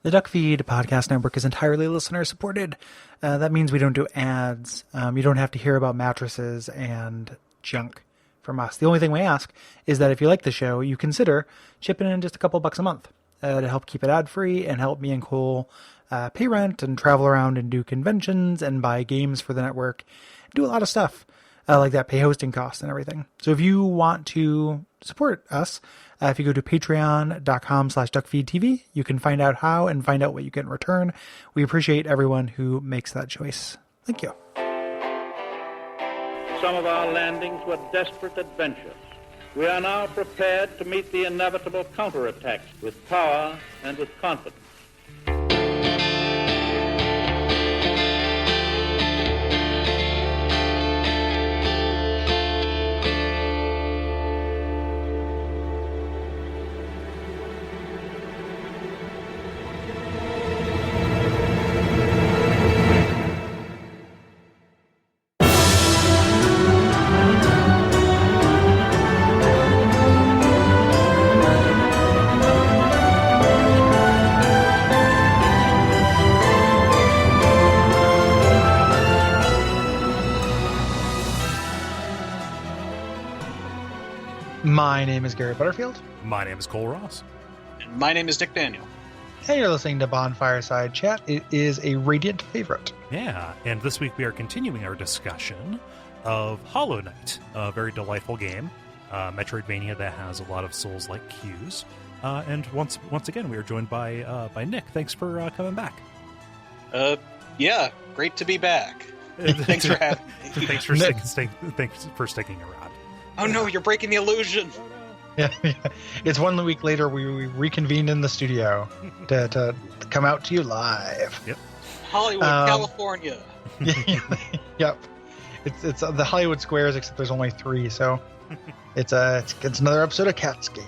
The Duckfeed podcast network is entirely listener supported. That means we don't do ads. You don't have to hear about mattresses and junk from us. The only thing we ask is that if you like the show, you consider chipping in just a couple bucks a month to help keep it ad-free and help me and Cole pay rent and travel around and do conventions and buy games for the network. Do a lot of stuff like that, pay hosting costs and everything. So if you want to support us, if you go to patreon.com/duckfeed.tv, you can find out how and find out what you get in return. We appreciate everyone who makes that choice. Thank you. Some of our landings were desperate adventures. We are now prepared to meet the inevitable counterattacks with power and with confidence. My name is Gary Butterfield. My name is Kole Ross. And my name is Dick Daniel. And you're listening to Bonfireside Chat. It is a radiant favorite. Yeah, and this week we are continuing our discussion of Hollow Knight, a very delightful game, Metroidvania that has a lot of Souls-like cues. And once again, we are joined by Nick. Thanks for coming back. Yeah, great to be back. Thanks for having me. Thanks for sticking around. Oh no, you're breaking the illusion. Yeah. It's 1 week later. We reconvened in the studio to come out to you live. Yep. Hollywood, California. Yep. It's the Hollywood Squares, except there's only 3, so it's another episode of Cat's Game.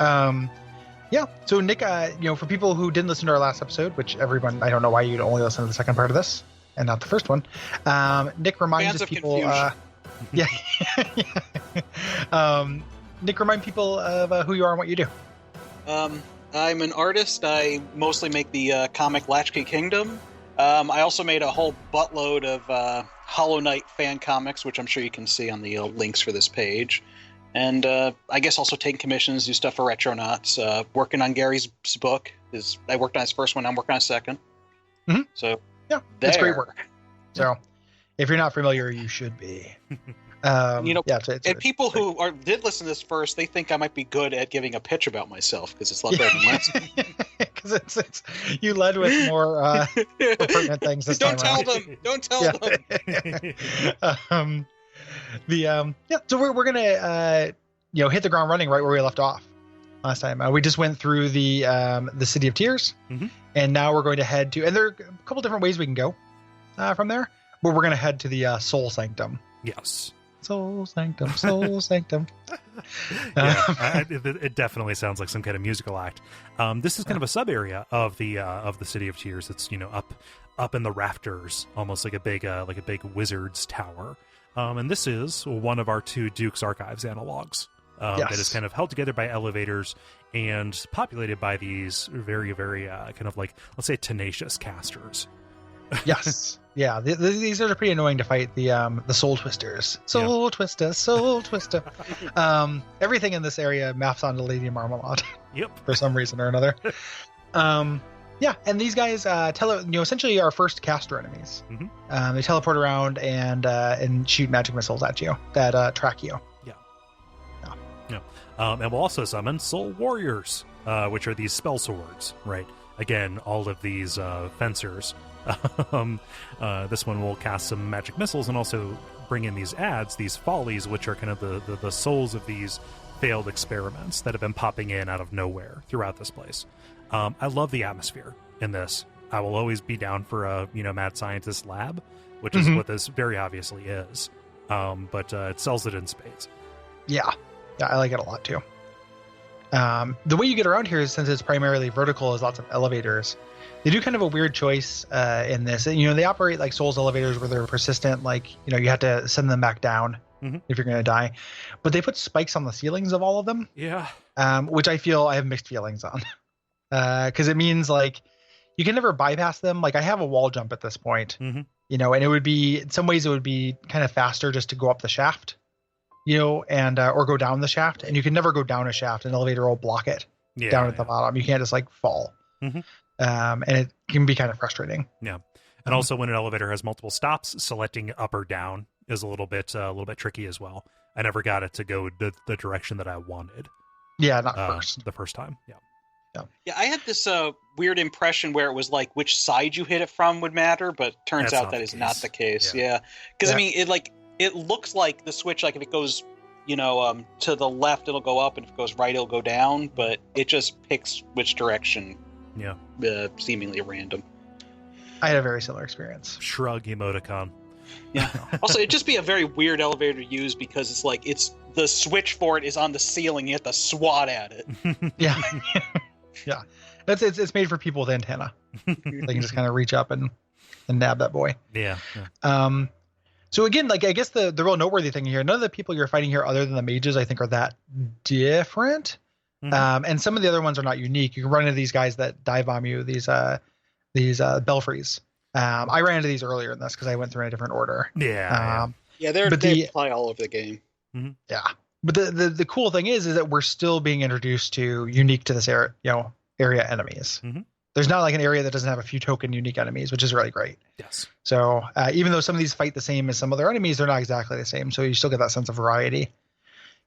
Yeah. So Nick, for people who didn't listen to our last episode, which everyone, I don't know why you'd only listen to the second part of this and not the first one. Nick reminds people. Yeah. Nick, remind people of who you are and what you do. I'm an artist. I mostly make the comic Latchkey Kingdom. I also made a whole buttload of Hollow Knight fan comics, which I'm sure you can see on the links for this page. And I guess also taking commissions, do stuff for Retronauts. Working on Gary's book. I worked on his first one. I'm working on his second. Mm-hmm. So yeah, it's great work. So if you're not familiar, you should be. It's people who did listen to this first, they think I might be good at giving a pitch about myself because it's a lot better than last time. Because it's you led with more pertinent things this time. Don't tell them. So we're gonna hit the ground running right where we left off last time. We just went through the City of Tears, and now we're going to head to. And there are a couple different ways we can go from there, but we're going to head to the Soul Sanctum. Yes. Soul Sanctum, Soul Sanctum. It definitely sounds like some kind of musical act. This is kind of a sub area of the City of Tears. It's up in the rafters, almost like a big wizard's tower. And this is one of our 2 Duke's Archives analogs that is kind of held together by elevators and populated by these very, very kind of like, let's say, tenacious casters. Yes. Yeah, these are pretty annoying to fight. The Soul Twisters. Soul Twister. Everything in this area maps onto Lady Marmalade. Yep. For some reason or another. And these guys essentially are first caster enemies. Mm-hmm. They teleport around and shoot magic missiles at you that track you. Yeah. And we'll also summon Soul Warriors, which are these spell swords, right? Again, all of these fencers. This one will cast some magic missiles and also bring in these these follies, which are kind of the souls of these failed experiments that have been popping in out of nowhere throughout this place. I love the atmosphere in this. I will always be down for a mad scientist lab, which is what this very obviously is. But it sells it in spades. Yeah, I like it a lot too. The way you get around here is, since it's primarily vertical, is lots of elevators. They do kind of a weird choice in this. They operate like Souls elevators where they're persistent. Like, you have to send them back down if you're going to die. But they put spikes on the ceilings of all of them. Yeah. Which I feel I have mixed feelings on. Because it means like you can never bypass them. Like I have a wall jump at this point, Mm-hmm. and it would be in some ways it would be kind of faster just to go up the shaft, and or go down the shaft, and you can never go down a shaft. An elevator will block it down at the bottom. You can't just like fall, Mm-hmm. And it can be kind of frustrating. Yeah, and also when an elevator has multiple stops, selecting up or down is a little bit tricky as well. I never got it to go the direction that I wanted. Yeah, not first. The first time. Yeah. Yeah, I had this weird impression where it was like which side you hit it from would matter, but turns out that is not the case. Yeah, because I mean, it looks like the switch, like if it goes, to the left, it'll go up, and if it goes right, it'll go down. But it just picks which direction. Yeah. Seemingly random. I had a very similar experience. Shrug emoticon. Yeah. Also, it'd just be a very weird elevator to use because it's like the switch for it is on the ceiling. You have to swat at it. Yeah. Yeah, it's made for people with antenna. They can just kind of reach up and nab that boy. Yeah. So again, like I guess the real noteworthy thing here, none of the people you're fighting here, other than the mages, I think are that different. Mm-hmm. And some of the other ones are not unique. You can run into these guys that dive bomb you. These belfries. I ran into these earlier in this because I went through in a different order. Yeah. They apply all over the game. Mm-hmm. Yeah. But the cool thing is that we're still being introduced to unique to this area, area enemies. Mm-hmm. There's not like an area that doesn't have a few token unique enemies, which is really great. Yes. So even though some of these fight the same as some other enemies, they're not exactly the same. So you still get that sense of variety.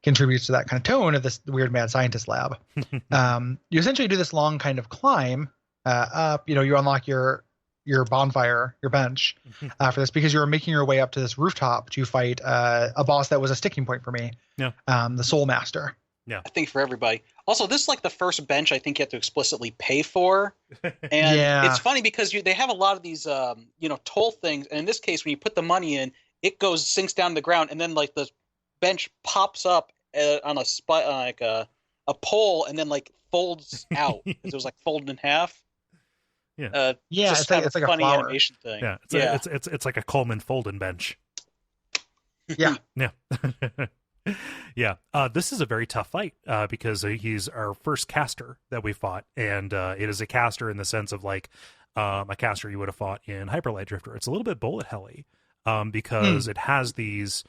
Contributes to that kind of tone of this weird mad scientist lab. You essentially do this long kind of climb up. You unlock your bonfire, your bench for this because you're making your way up to this rooftop to fight a boss that was a sticking point for me. Yeah. The Soul Master. Yeah. I think for everybody. Also, this is like the first bench I think you have to explicitly pay for. And it's funny because they have a lot of these, toll things. And in this case, when you put the money in, it sinks down to the ground. And then like the bench pops up on a pole and then like folds out. It was like folded in half. Yeah. It's like a funny flower. animation thing. Yeah. It's like a Coleman Folden bench. Yeah. Yeah. Yeah. This is a very tough fight because he's our first caster that we fought, and it is a caster in the sense of like a caster you would have fought in Hyperlight Drifter. It's a little bit bullet helly because it has these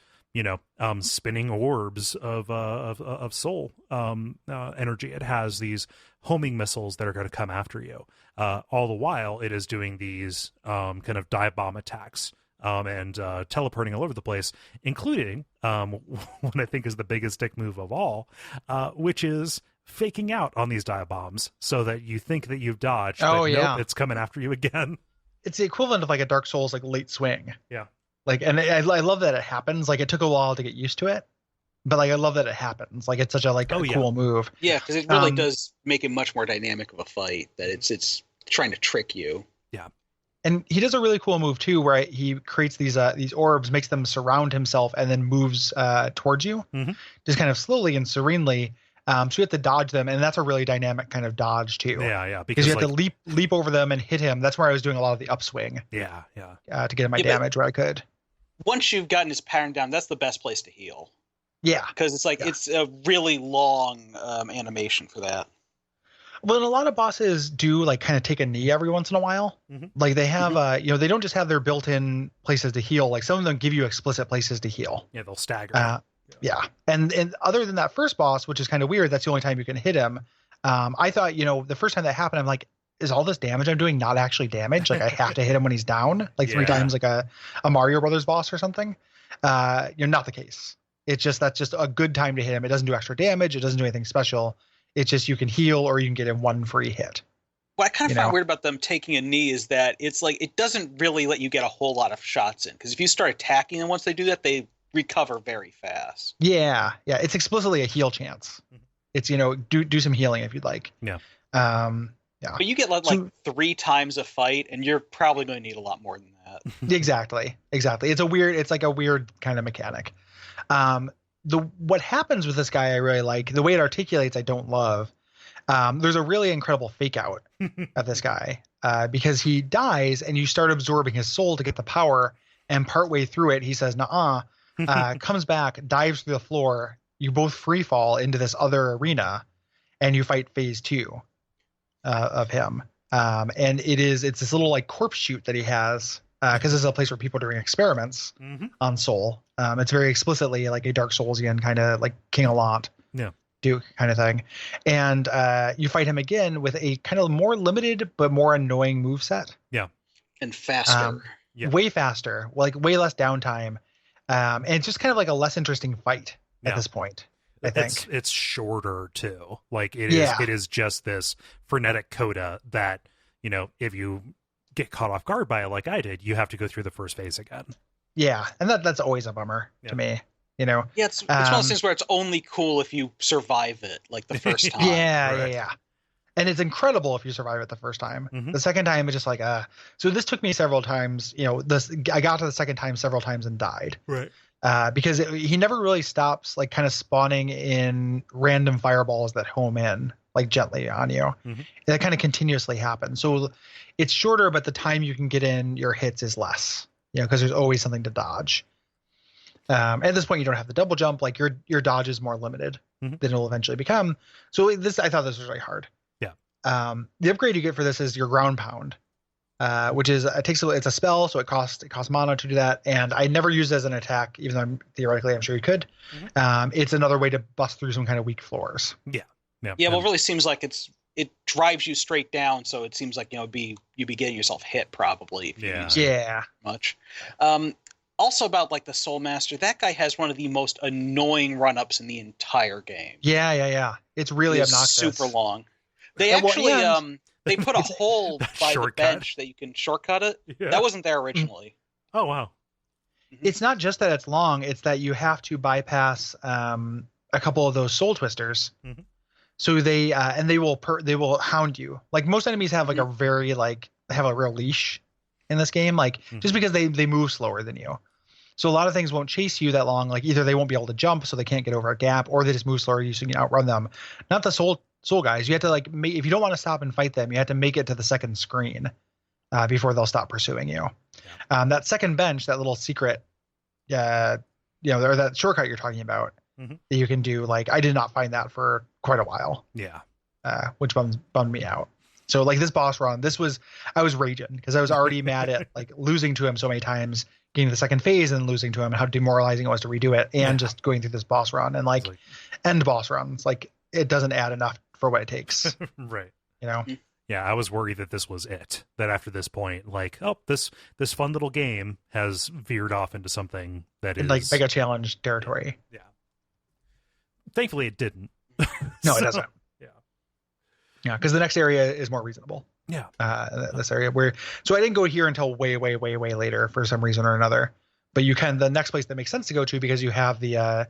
spinning orbs of soul energy. It has these homing missiles that are going to come after you. All the while, it is doing these kind of dive bomb attacks. And teleporting all over the place, including what I think is the biggest dick move of all, which is faking out on these dive bombs so that you think that you've dodged, but nope, it's coming after you again. It's the equivalent of like a Dark Souls like late swing. Yeah. Like, and I love that it happens. Like, it took a while to get used to it, but like I love that it happens. Like, it's such a cool move. Yeah, because it really does make it much more dynamic of a fight. That it's trying to trick you. Yeah. And he does a really cool move too, where he creates these orbs, makes them surround himself, and then moves towards you, just kind of slowly and serenely. So you have to dodge them, and that's a really dynamic kind of dodge too. Yeah, because you have to leap over them and hit him. That's where I was doing a lot of the upswing. Yeah. To get my damage where I could. Once you've gotten his pattern down, that's the best place to heal. Yeah, because it's it's a really long animation for that. Well, and a lot of bosses do like kind of take a knee every once in a while. Like they have, they don't just have their built-in places to heal. Like some of them give you explicit places to heal. Yeah, they'll stagger. Yeah. And other than that first boss, which is kind of weird, that's the only time you can hit him. I thought, the first time that happened, I'm like, is all this damage I'm doing not actually damage? Like I have to hit him when he's down, like 3 times, like a Mario Brothers boss or something. Not the case. That's just a good time to hit him. It doesn't do extra damage. It doesn't do anything special. It's just you can heal or you can get in one free hit. What I kind of find weird about them taking a knee is that it's like it doesn't really let you get a whole lot of shots in. Because if you start attacking them, once they do that, they recover very fast. Yeah. It's explicitly a heal chance. It's, do some healing if you'd like. Yeah. Yeah. But you get like 3 times a fight, and you're probably going to need a lot more than that. Exactly. It's like a weird kind of mechanic. What happens with this guy I really like. The way it articulates I don't love. There's a really incredible fake out of this guy because he dies and you start absorbing his soul to get the power, and partway through it he says nuh-uh, comes back, dives through the floor, you both free fall into this other arena and you fight phase 2. of him. And it's this little like corpse chute that he has, because this is a place where people are doing experiments on Soul. It's very explicitly like a Dark Soulsian kind of like King Allant Duke kind of thing. And you fight him again with a kind of more limited but more annoying moveset. Yeah. And faster. Way faster, like way less downtime. And it's just kind of like a less interesting fight at this point. I think it's shorter too. Like it is just this frenetic coda that, you know, if you get caught off guard by it like I did, you have to go through the first phase again. Yeah, and that's always a bummer to me. You know. Yeah, it's one of those things where it's only cool if you survive it, like the first time. Yeah. And it's incredible if you survive it the first time. The second time, it's just like, So this took me several times. You know, I got to the second time several times and died. Right. Because he never really stops, like, kind of spawning in random fireballs that home in, like, gently on you. That kind of continuously happens. So it's shorter, but the time you can get in your hits is less. You know, because there's always something to dodge. At this point, you don't have the double jump. Like, your dodge is more limited than it'll eventually become. So I thought this was really hard. The upgrade you get for this is your ground pound, which is it's a spell, so it costs mana to do that. And I never used it as an attack, even though theoretically I'm sure you could. It's another way to bust through some kind of weak floors. Yeah. Well, it really seems like it drives you straight down, so it seems like, you know, you'd be getting yourself hit probably. If you use it much. Also about like the Soul Master, that guy has one of the most annoying run-ups in the entire game. Yeah. It's really obnoxious. Super long. They actually they put a hole by the bench that you can shortcut it. Yeah. That wasn't there originally. Oh wow. It's not just that it's long; it's that you have to bypass a couple of those soul twisters. So they will hound you. Like most enemies have like a very have a real leash in this game, just because they move slower than you. So a lot of things won't chase you that long. Like either they won't be able to jump, so they can't get over a gap, or they just move slower, so you can outrun them. Not the soul guys. You have to if you don't want to stop and fight them, you have to make it to the second screen before they'll stop pursuing you. That second bench, that little secret, or that shortcut you're talking about, that you can do. I did not find that for quite a while. Which bummed me out. So this boss run, I was raging because I was already mad at losing to him so many times, getting to the second phase and losing to him, and how demoralizing it was to redo it, and just going through this boss run and end boss runs. It doesn't add enough for what it takes. Right. You know? Yeah, I was worried that this was it. That after this point, this fun little game has veered off into something that is mega challenge territory. Yeah. Thankfully, it didn't. No, it doesn't. Yeah, because the next area is more reasonable. Yeah. This area so I didn't go here until way, way, way, way later for some reason or another. But the next place that makes sense to go to, because you have the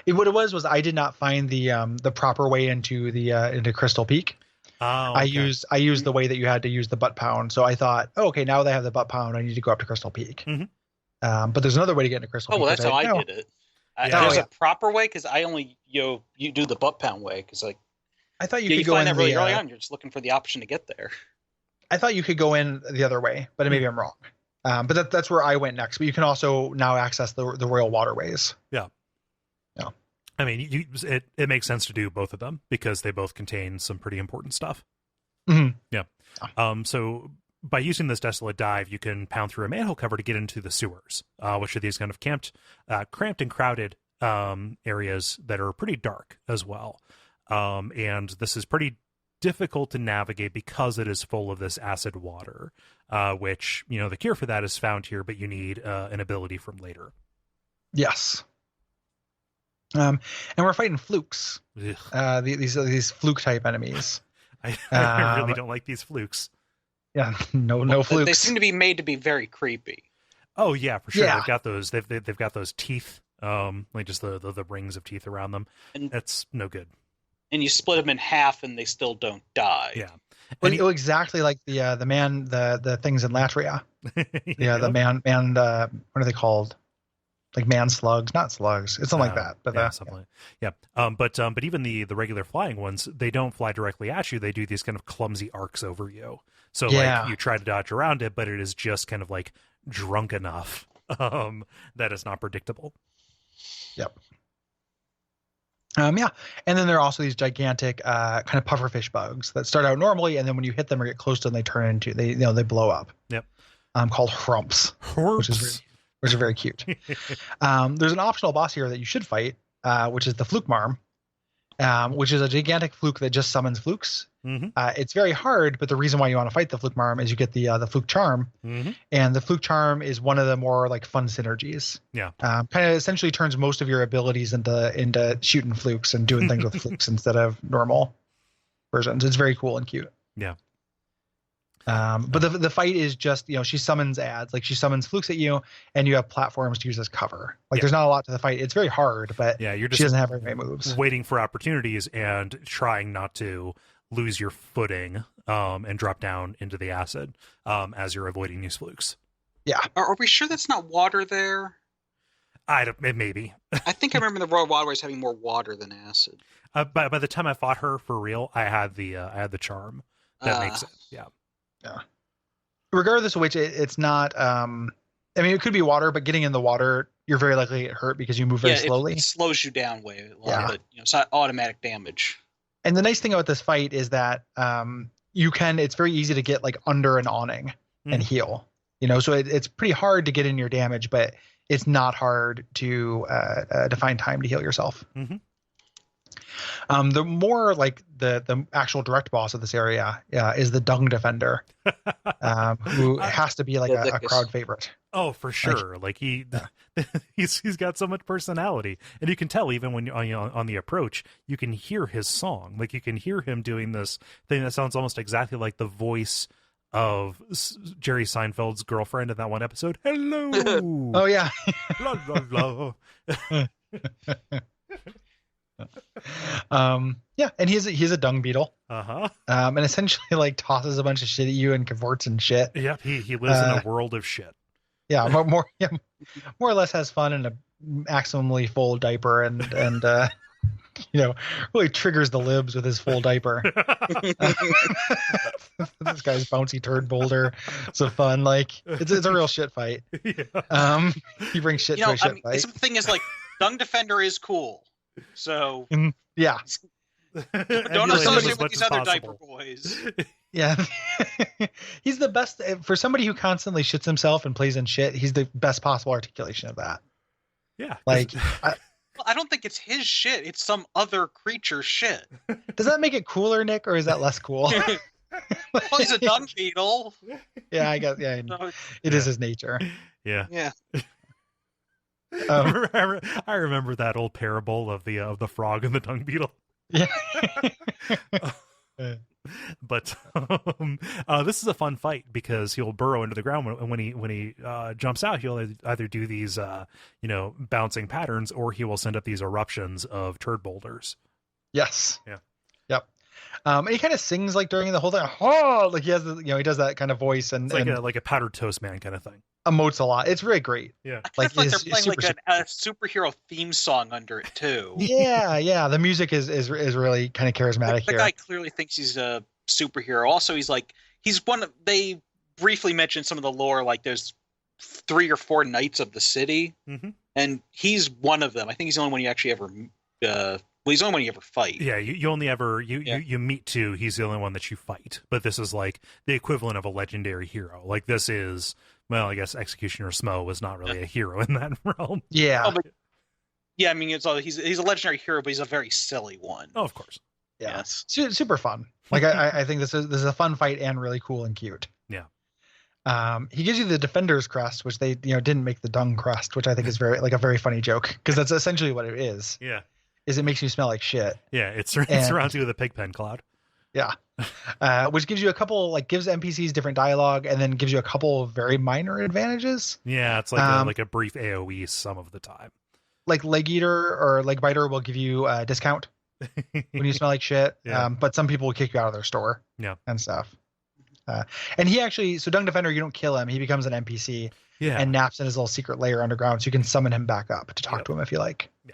what it was I did not find the proper way into Crystal Peak. Oh, okay. I used the way that you had to use the butt pound. So I thought, okay, now they have the butt pound, I need to go up to Crystal Peak. But there's another way to get into Crystal Peak. Oh, well, that's how I did it. There's a proper way, because I only you do the butt pound way, because I thought you could go find in that really early on. You're just looking for the option to get there. I thought you could go in the other way, but maybe I'm wrong. But that's where I went next. But you can also now access the Royal Waterways. Yeah. I mean, it makes sense to do both of them because they both contain some pretty important stuff. Yeah. So by using this Desolate Dive, you can pound through a manhole cover to get into the sewers, which are these kind of cramped and crowded areas that are pretty dark as well. And this is pretty difficult to navigate because it is full of this acid water, which, the cure for that is found here, but you need an ability from later. Yes. And we're fighting flukes. These fluke type enemies. I really don't like these flukes. Yeah, no flukes. They seem to be made to be very creepy. Oh yeah, for sure. Yeah. They've got those. They've got those teeth. Just the rings of teeth around them. And that's no good. And you split them in half, and they still don't die. Yeah. Well, exactly like the things in Latria. The man. What are they called? Like man slugs, not slugs. It's something like that. But something. Yeah. But even the regular flying ones, they don't fly directly at you. They do these kind of clumsy arcs over you. So you try to dodge around it, but it is just kind of drunk enough that it's not predictable. Yep. Yeah, and then there are also these gigantic kind of pufferfish bugs that start out normally, and then when you hit them or get close to them, they turn into they blow up. Yep. Called hrumps, which is very cute. There's an optional boss here that you should fight, which is the fluke marm, which is a gigantic fluke that just summons flukes. Mm-hmm. It's very hard, but the reason why you want to fight the fluke marm is you get the fluke charm, and the fluke charm is one of the more like fun synergies. Yeah, kind of essentially turns most of your abilities into shooting flukes and doing things with flukes instead of normal versions. It's very cool and cute. Yeah. But the fight is just, she summons ads, like she summons flukes at you, and you have platforms to use as cover. Like there's not a lot to the fight. It's very hard, but you're just she doesn't have very many moves. Waiting for opportunities and trying not to lose your footing and drop down into the acid as you're avoiding these flukes. Yeah. Are we sure that's not water there? Maybe. I think I remember the Royal Waterways having more water than acid. By the time I fought her for real, I had the charm that makes it. Yeah. Regardless of which, it's not. I mean, it could be water, but getting in the water, you're very likely to get hurt because you move very slowly. It slows you down way a lot, but it's not automatic damage. And the nice thing about this fight is that it's very easy to get like under an awning and heal. So it's pretty hard to get in your damage, but it's not hard to find time to heal yourself. Mm-hmm. The more like the actual direct boss of this area is the Dung Defender, who has to be like a crowd favorite. Oh, for sure. He's got so much personality, and you can tell even when you're on the approach, you can hear his song. Like you can hear him doing this thing that sounds almost exactly like the voice of Jerry Seinfeld's girlfriend in that one episode. Hello. Oh yeah. La, la, la. And he's a dung beetle. And essentially like tosses a bunch of shit at you and converts and shit. Yeah, he lives in a world of shit. Yeah, more or less has fun in a maximally full diaper and really triggers the libs with his full diaper. This guy's bouncy turd boulder. So fun, like it's a real shit fight. Yeah. He brings shit to a shit fight. The thing is, like, Dung Defender is cool. So yeah. Don't associate with these other diaper boys. Yeah. He's the best for somebody who constantly shits himself and plays in shit. He's the best possible articulation of that. Yeah. Like I don't think it's his shit. It's some other creature's shit. Does that make it cooler, Nick, or is that less cool? Well, he's a dung beetle. Yeah, I guess. Yeah, it is his nature. Yeah. Yeah. I remember that old parable of the frog and the dung beetle. Yeah. But this is a fun fight because he'll burrow into the ground when he jumps out. He'll either do these bouncing patterns, or he will send up these eruptions of turd boulders. Yes. Yeah. Yep. And he kind of sings like during the whole thing. Oh, like he has he does that kind of voice and it's like a powdered toast man kind of thing. Emotes a lot. It's really great. Yeah. Like they're playing like a superhero theme song under it too. Yeah. The music is really kind of charismatic the here. Guy clearly thinks he's a superhero. Also, he's one of, they briefly mentioned some of the lore, like there's 3 or 4 knights of the city, and he's one of them. I think he's the only one you actually ever he's the only one you ever fight. Yeah, you only ever you meet 2. He's the only one that you fight. But this is like the equivalent of a legendary hero. Like this is, well, I guess Executioner Smo was not really a hero in that realm. Yeah. I mean, he's a legendary hero, but he's a very silly one. Oh, of course. Yeah. Yes. Super fun. Like I think this is a fun fight and really cool and cute. Yeah. He gives you the Defender's crest, which they didn't make the dung crest, which I think is a very funny joke, because that's essentially what it is. Yeah. Is it makes you smell like shit. Yeah, it surrounds you with a pigpen cloud. Yeah. Which gives you gives NPCs different dialogue, and then gives you a couple of very minor advantages. Yeah, it's like a brief AoE some of the time. Like Leg Eater or Leg Biter will give you a discount when you smell like shit. Yeah. But some people will kick you out of their store. Yeah. And stuff. And he actually, so Dung Defender, you don't kill him. He becomes an NPC. Yeah. And naps in his little secret lair underground, so you can summon him back up to talk to him if you like. Yeah.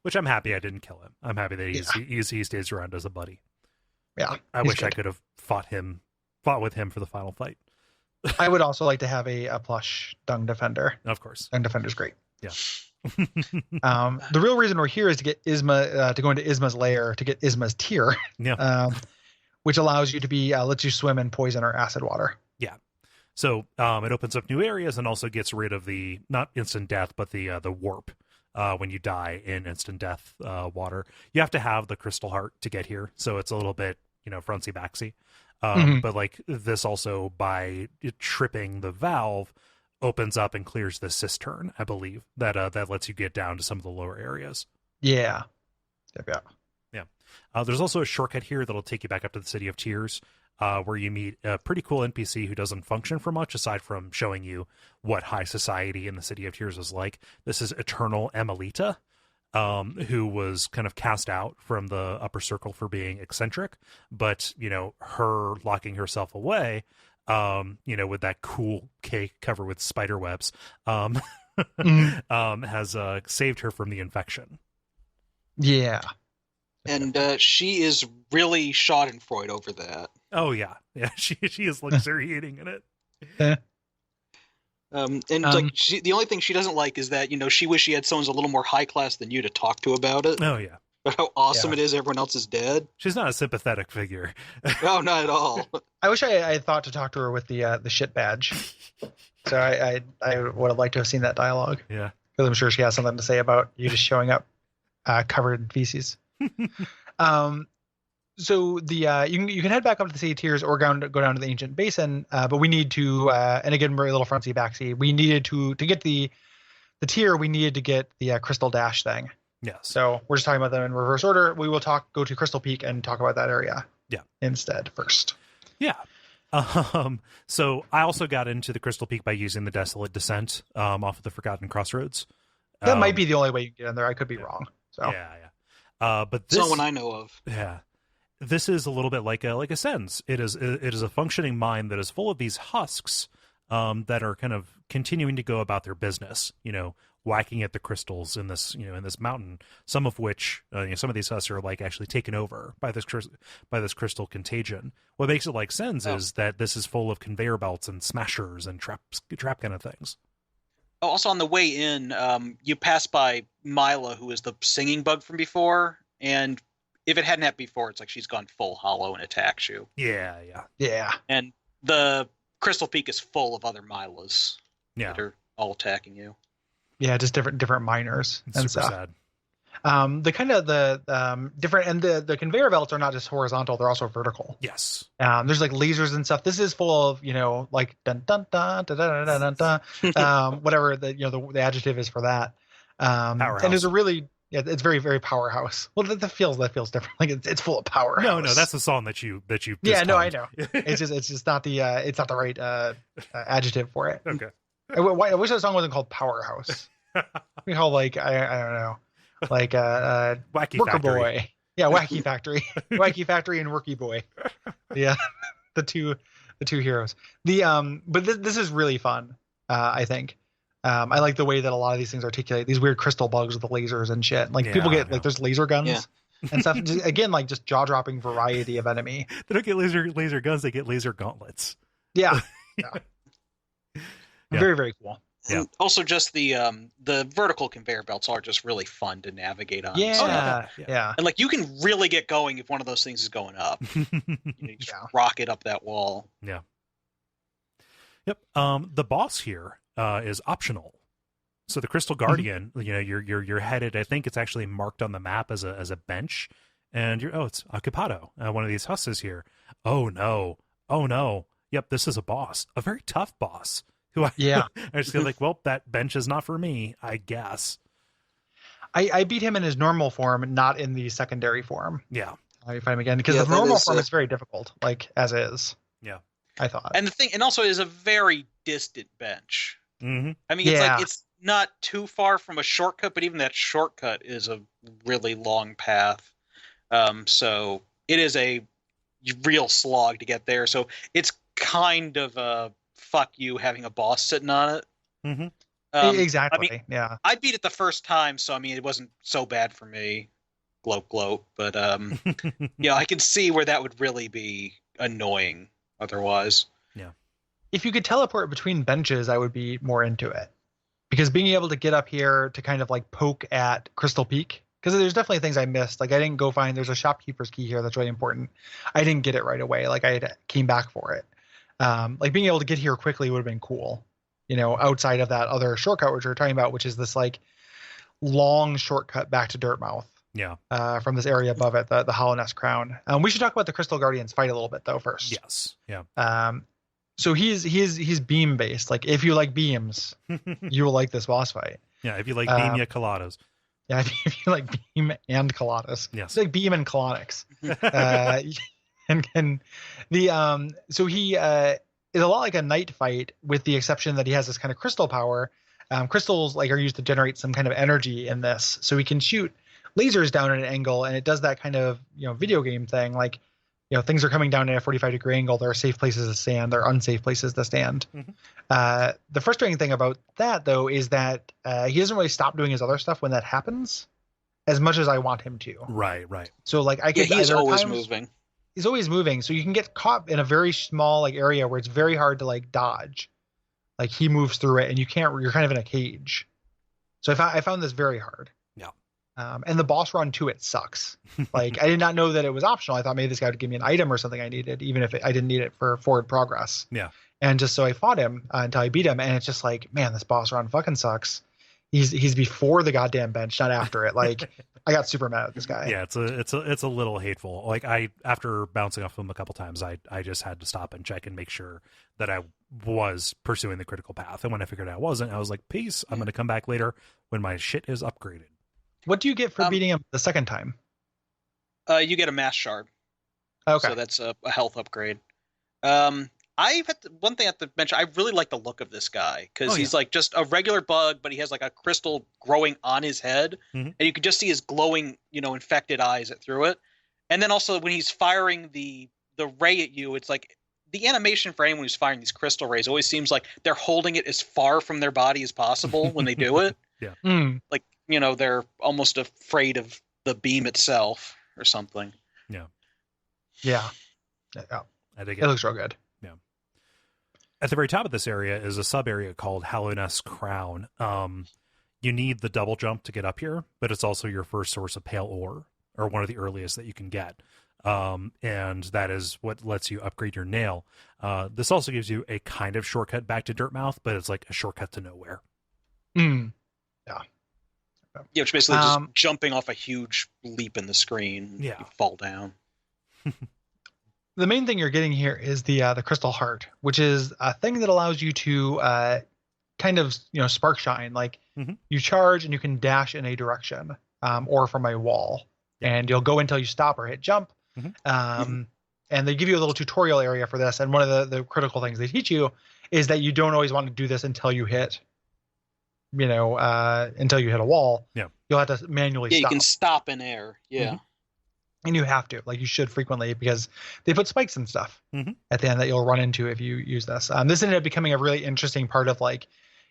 Which I'm happy I didn't kill him. I'm happy that he stays around as a buddy. Yeah. I wish I could have fought with him for the final fight. I would also like to have a plush Dung Defender. Of course. Dung Defender's great. Yeah. The real reason we're here is to get Isma to go into Isma's lair to get Isma's tear, Yeah. which allows you to be lets you swim in poison or acid water. Yeah. So it opens up new areas and also gets rid of the not instant death, but the warp when you die in instant death water. You have to have the crystal heart to get here, so it's a little bit frontsy backsy. But like this also by tripping the valve opens up and clears the cistern, I believe that lets you get down to some of the lower areas. Yeah. There's also a shortcut here that'll take you back up to the City of Tears, where you meet a pretty cool NPC who doesn't function for much aside from showing you what high society in the City of Tears was like. This is Eternal Emelita, who was kind of cast out from the upper circle for being eccentric, but her locking herself away, with that cool cake covered with spider webs, has saved her from the infection. Yeah. And she is really schadenfreude over that. Oh yeah, she is luxuriating in it. Yeah. Like the only thing she doesn't like is that she wishes she had someone who's a little more high class than you to talk to about it. Oh yeah, But how awesome it is everyone else is dead. She's not a sympathetic figure. No, not at all. I wish I had thought to talk to her with the shit badge. So I would have liked to have seen that dialogue. Yeah, because I'm sure she has something to say about you just showing up covered in feces. So the you can head back up to the City of Tears or go down to the Ancient Basin, but we need to and again very little frontsy backsy. We needed to get the tier. We needed to get the Crystal Dash thing. yes. So we're just talking about them in reverse order. We will go to Crystal Peak and talk about that area. Yeah. Instead first. Yeah. So I also got into the Crystal Peak by using the Desolate Descent off of the Forgotten Crossroads. That might be the only way you can get in there. I could be wrong. So yeah. But this, it's not one I know of. Yeah. This is a little bit like a Sens. It is a functioning mine that is full of these husks that are kind of continuing to go about their business, whacking at the crystals in this mountain, some of which some of these husks are like actually taken over by this crystal contagion. What makes it like Sens is that this is full of conveyor belts and smashers and trap kind of things. Also on the way in, you pass by Mila, who is the singing bug from before, and if it hadn't happened before, it's like she's gone full hollow and attacks you. Yeah. And the Crystal Peak is full of other Milas that are all attacking you. Yeah, just different miners It's and super stuff. sad. The kind of the different and the conveyor belts are not just horizontal; they're also vertical. Yes. There's like lasers and stuff. This is full of like dun dun dun dun dun dun dun, dun whatever the adjective is for that. Powerhouse. And there's a really it's very very powerhouse. Well, that feels different. Like it's full of power. No, that's the song that you. Yeah, no, I know. It's just not the right adjective for it. Okay. I wish that song wasn't called Powerhouse. We call I don't know, like Wacky Worker Factory. Boy. Yeah, Wacky Factory, Wacky Factory, and Worky Boy. Yeah, the two heroes. But this is really fun. I think. I like the way that a lot of these things articulate these weird crystal bugs with the lasers and shit. Like people get like there's laser guns and stuff. Again, like just jaw dropping variety of enemy. They don't get laser guns; they get laser gauntlets. Yeah. Very very cool. And also, just the vertical conveyor belts are just really fun to navigate on. Yeah. And like you can really get going if one of those things is going up. You just rocket up that wall. Yeah. Yep. The boss here is optional. So the Crystal Guardian, you're headed. I think it's actually marked on the map as a bench, and it's Occupado. One of these husks is here. Oh no. Yep, this is a boss, a very tough boss. Who I just feel like, well, that bench is not for me, I guess. I beat him in his normal form, not in the secondary form. Yeah. I fight him again because the normal form is very difficult, like as is. Yeah. I thought. And also it is a very distant bench. Mm-hmm. I mean, it's like it's not too far from a shortcut, but even that shortcut is a really long path. So it is a real slog to get there. So it's kind of a fuck you having a boss sitting on it. Mm-hmm. Exactly. I mean, I beat it the first time, so I mean it wasn't so bad for me. Gloat. But I can see where that would really be annoying otherwise. Yeah. If you could teleport between benches, I would be more into it. because being able to get up here to kind of like poke at Crystal Peak, because there's definitely things I missed. Like I didn't go find, there's a shopkeeper's key here that's really important. I didn't get it right away. Like came back for it. Like being able to get here quickly would have been cool, outside of that other shortcut which we were talking about, which is this like long shortcut back to Dirtmouth. Yeah. From this area above it, the Hollow Nest Crown. We should talk about the Crystal Guardians fight a little bit though first. Yes. Yeah. So he's beam based. Like if you like beams, you will like this boss fight. Yeah. If you like beamia coladas. Yeah. If you like beam and coladas. Yes. It's like beam and colonics. and the so he is a lot like a knight fight, with the exception that he has this kind of crystal power. Crystals like are used to generate some kind of energy in this, so he can shoot lasers down at an angle, and it does that kind of video game thing, like things are coming down at a 45-degree angle. There are safe places to stand, there are unsafe places to stand. The frustrating thing about that though is that he doesn't really stop doing his other stuff when that happens, as much as I want him to. Right. So like I could he's always moving. He's always moving, so you can get caught in a very small like area where it's very hard to like dodge. Like he moves through it and you're kind of in a cage. So I found this very hard. Yeah. And the boss run to it sucks. Like I did not know that it was optional. I thought maybe this guy would give me an item or something I needed, even if I didn't need it for forward progress. Yeah. And just so I fought him until I beat him, and it's just like, man, this boss run fucking sucks. He's before the goddamn bench, not after it. Like I got super mad at this guy. Yeah, it's a little hateful. Like after bouncing off him a couple times, I just had to stop and check and make sure that I was pursuing the critical path. And when I figured I wasn't, I was like, peace, I'm going to come back later when my shit is upgraded. What do you get for beating him the second time? You get a mass shard. Okay. So that's a health upgrade. One thing I have to mention, I really like the look of this guy, because he's like just a regular bug, but he has like a crystal growing on his head, and you can just see his glowing, infected eyes through it. And then also when he's firing the ray at you, it's like the animation for anyone who's firing these crystal rays always seems like they're holding it as far from their body as possible when they do it. Yeah. Like, they're almost afraid of the beam itself or something. Yeah. I think it looks real good. At the very top of this area is a sub area called Hollow Nest Crown. You need the double jump to get up here, but it's also your first source of pale ore, or one of the earliest that you can get. And that is what lets you upgrade your nail. This also gives you a kind of shortcut back to Dirtmouth, but it's like a shortcut to nowhere. Yeah, which basically just jumping off a huge leap in the screen. Yeah. You fall down. The main thing you're getting here is the crystal heart, which is a thing that allows you to kind of spark shine. Like you charge and you can dash in a direction or from a wall, and you'll go until you stop or hit jump. And they give you a little tutorial area for this. And one of the critical things they teach you is that you don't always want to do this until you hit, until you hit a wall. Yeah, you'll have to manually stop. You can stop in air. Yeah. And you have to, like you should frequently, because they put spikes and stuff at the end that you'll run into if you use this. This ended up becoming a really interesting part of like,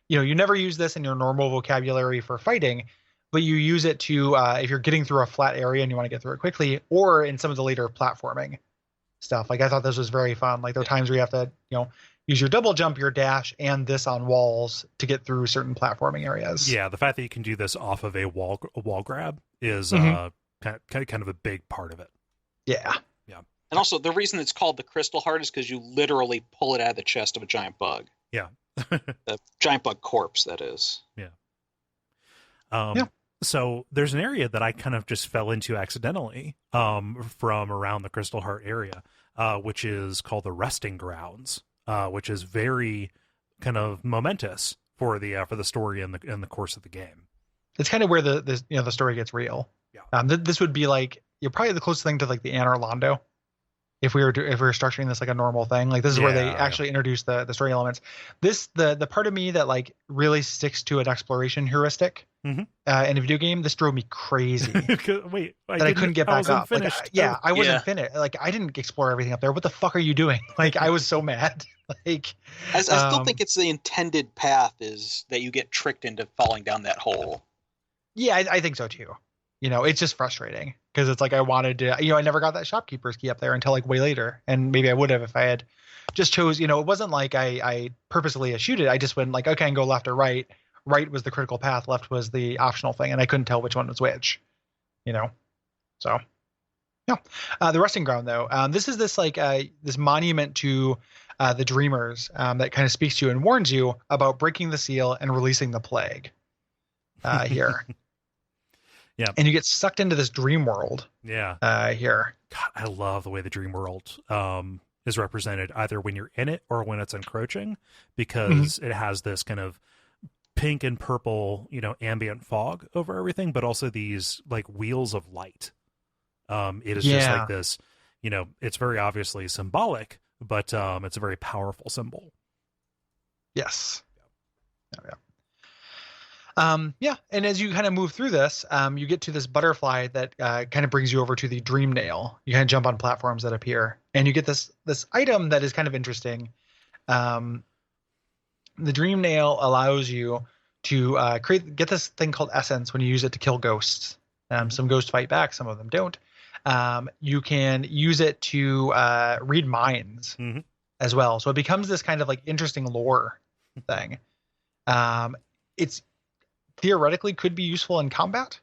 you never use this in your normal vocabulary for fighting, but you use it to, if you're getting through a flat area and you want to get through it quickly, or in some of the later platforming stuff. Like I thought this was very fun. Like there are times where you have to, use your double jump, your dash, and this on walls to get through certain platforming areas. Yeah, the fact that you can do this off of a wall grab is kind of a big part of it. Yeah. And also the reason it's called the crystal heart is because you literally pull it out of the chest of a giant bug. Yeah. The giant bug corpse, that is. Yeah. So there's an area that I kind of just fell into accidentally from around the crystal heart area, which is called the resting grounds, which is very kind of momentous for the story and the course of the game. It's kind of where the story gets real. Yeah. This would be like, you're probably the closest thing to like the Anne Orlando, if we were structuring this like a normal thing. Like this is where they actually introduce the story elements. The part of me that like really sticks to an exploration heuristic in a video game, this drove me crazy. Wait, I couldn't get back up. Like, I wasn't finished. Like I didn't explore everything up there. What the fuck are you doing? Like I was so mad. Like I still think it's the intended path is that you get tricked into falling down that hole. Yeah, I think so too. It's just frustrating because it's like I wanted to, I never got that shopkeeper's key up there until like way later. And maybe I would have if I had just chose, it wasn't like I purposely eschewed it. I just went like, okay, I can go left or right right was the critical path, left was the optional thing, and I couldn't tell which one was which. So yeah. The resting ground, though, this is this monument to the dreamers that kind of speaks to you and warns you about breaking the seal and releasing the plague here. Yeah. And you get sucked into this dream world. Yeah. Here. God, I love the way the dream world is represented, either when you're in it or when it's encroaching, because it has this kind of pink and purple, ambient fog over everything, but also these like wheels of light. It is just like this, it's very obviously symbolic, but it's a very powerful symbol. Yes. Yeah. And as you kind of move through this, you get to this butterfly that kind of brings you over to the dream nail. You kind of jump on platforms that appear, and you get this item that is kind of interesting. The dream nail allows you to get this thing called essence when you use it to kill ghosts. Some ghosts fight back, some of them don't. You can use it to read minds as well. So it becomes this kind of like interesting lore thing. It's theoretically could be useful in combat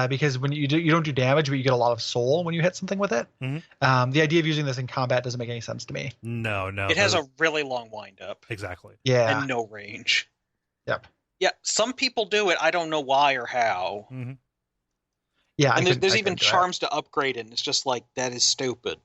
because when you don't do damage, but you get a lot of soul when you hit something with it. The idea of using this in combat doesn't make any sense to me. No. It has a really long windup. Exactly. Yeah. And no range. Yep. Yeah, some people do it. I don't know why or how. Yeah, and there's even charms to upgrade it, and it's just like, that is stupid.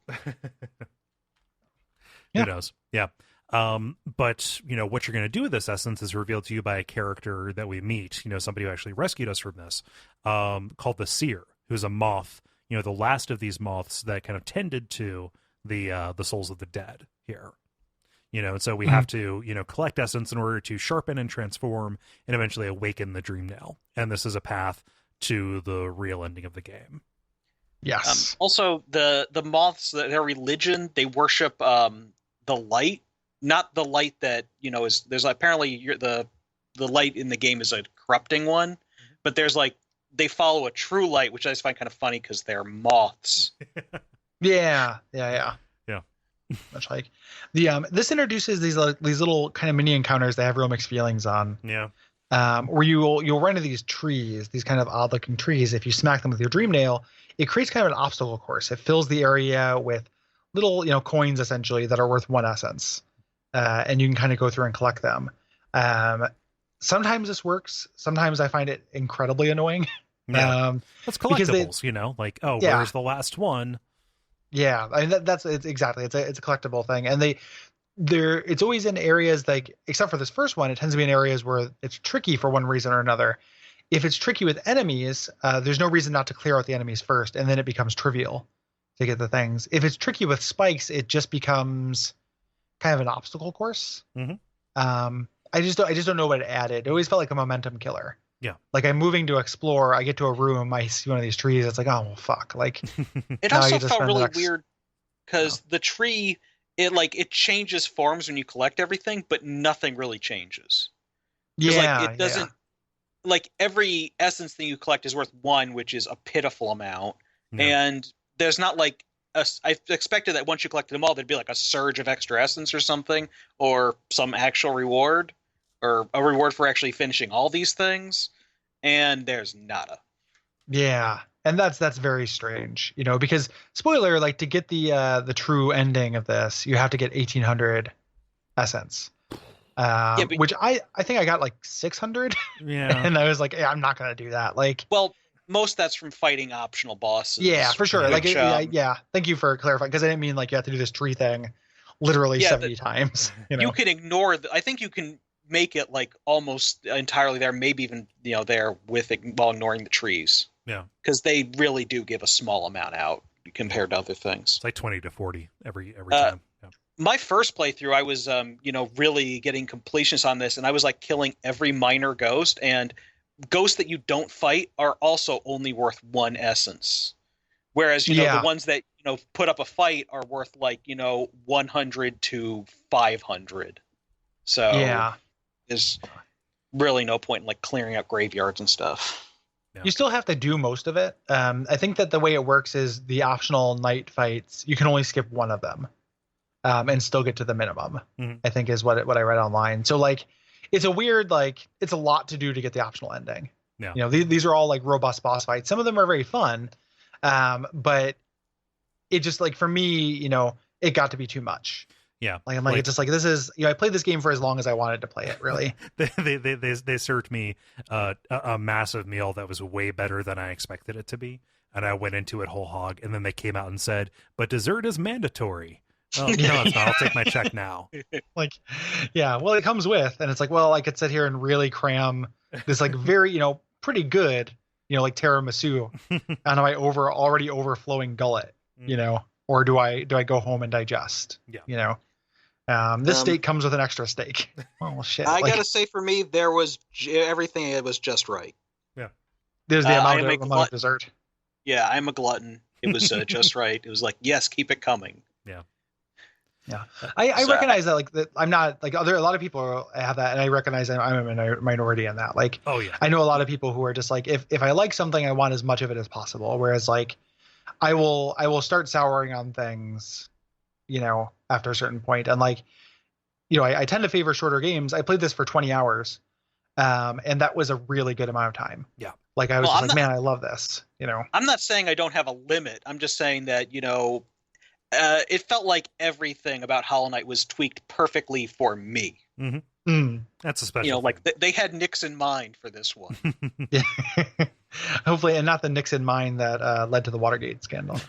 Who knows? Yeah. But what you're going to do with this essence is revealed to you by a character that we meet, somebody who actually rescued us from this, called the Seer, who's a moth, the last of these moths that kind of tended to the souls of the dead here. And so we have to, collect essence in order to sharpen and transform and eventually awaken the dream nail. And this is a path to the real ending of the game. Yes. Also, the moths, their religion, they worship the light, not the light that, is there's apparently the light in the game is a corrupting one, but there's like, they follow a true light, which I just find kind of funny because they're moths. Yeah. Much like this introduces these little kind of mini encounters that have real mixed feelings on. Yeah. Where you'll run into these trees, these kind of odd looking trees. If you smack them with your dream nail, it creates kind of an obstacle course. It fills the area with little, coins essentially that are worth 1 essence. And you can kind of go through and collect them. Sometimes this works. Sometimes I find it incredibly annoying. Yeah. That's collectibles, where's the last one? Yeah, I mean, it's exactly. It's a collectible thing, and it's always in areas like, except for this first one, it tends to be in areas where it's tricky for one reason or another. If it's tricky with enemies, there's no reason not to clear out the enemies first, and then it becomes trivial to get the things. If it's tricky with spikes, it just becomes kind of an obstacle course. I just don't know what it added. It always felt like a momentum killer. Yeah. Like I'm moving to explore, I get to a room, I see one of these trees, it's like, oh well, fuck. Like it also felt really weird because the tree, it changes forms when you collect everything, but nothing really changes. Yeah. Like it doesn't like every essence thing you collect is worth 1, which is a pitiful amount. No. And there's not like I expected that once you collected them all, there'd be like a surge of extra essence or something, or some actual reward. Or a reward for actually finishing all these things, and there's nada. Yeah, and that's very strange, because spoiler, like to get the true ending of this, you have to get 1,800 essence, which I think I got like 600. Yeah, and I was like, I'm not gonna do that. Like, well, most that's from fighting optional bosses. Yeah, for sure. Which, thank you for clarifying, because I didn't mean like you have to do this tree thing literally 70 times. You can ignore. I think you can make it like almost entirely there, maybe even there with it while ignoring the trees. Yeah, because they really do give a small amount out compared to other things. It's like 20 to 40 every time. Yeah. My first playthrough, I was really getting completions on this, and I was like killing every minor ghost, and ghosts that you don't fight are also only worth 1 essence, whereas the ones that put up a fight are worth like 100 to 500. So yeah. There's really no point in like clearing out graveyards and stuff. Yeah. You still have to do most of it. I think that the way it works is the optional night fights, you can only skip 1 of them and still get to the minimum, I think is what I read online. So like it's a weird, like, it's a lot to do to get the optional ending. Yeah. You know, these are all like robust boss fights. Some of them are very fun, but it just, like, for me, you know, it got to be too much. Yeah. Like, I'm like, it's just like, this is, you know, I played this game for as long as I wanted to play it, really. they served me a massive meal that was way better than I expected it to be, and I went into it whole hog, and then they came out and said, but dessert is mandatory. Oh, no, it's not. I'll take my check now. Like, yeah, well, it comes with, and it's like, well, I could sit here and really cram this, like, very, you know, pretty good, you know, like tiramisu on my already overflowing gullet, you know, or do I go home and digest? Yeah. You know, this steak comes with an extra steak. Oh shit! I like, gotta say, for me, there was everything. It was just right. Yeah. There's the amount I'm a of dessert. Yeah, I'm a glutton. It was just right. It was like, yes, keep it coming. Yeah. Yeah, I recognize that, like, that I'm not like a lot of people have that, and I recognize that I'm a minority in that. Like, Oh yeah. I know a lot of people who are just like, if I like something, I want as much of it as possible. Whereas, like, I will start souring on things, you know, after a certain point, and, like, you know, I tend to favor shorter games. I played this for 20 hours, and that was a really good amount of time. Yeah. Like, I was just like, man, I love this. You know, I'm not saying I don't have a limit. I'm just saying that, you know, it felt like everything about Hollow Knight was tweaked perfectly for me. Mm-hmm. That's a special. You know, like they had Nix in mind for this one. yeah. Hopefully, and not the Nix in mind that led to the Watergate scandal.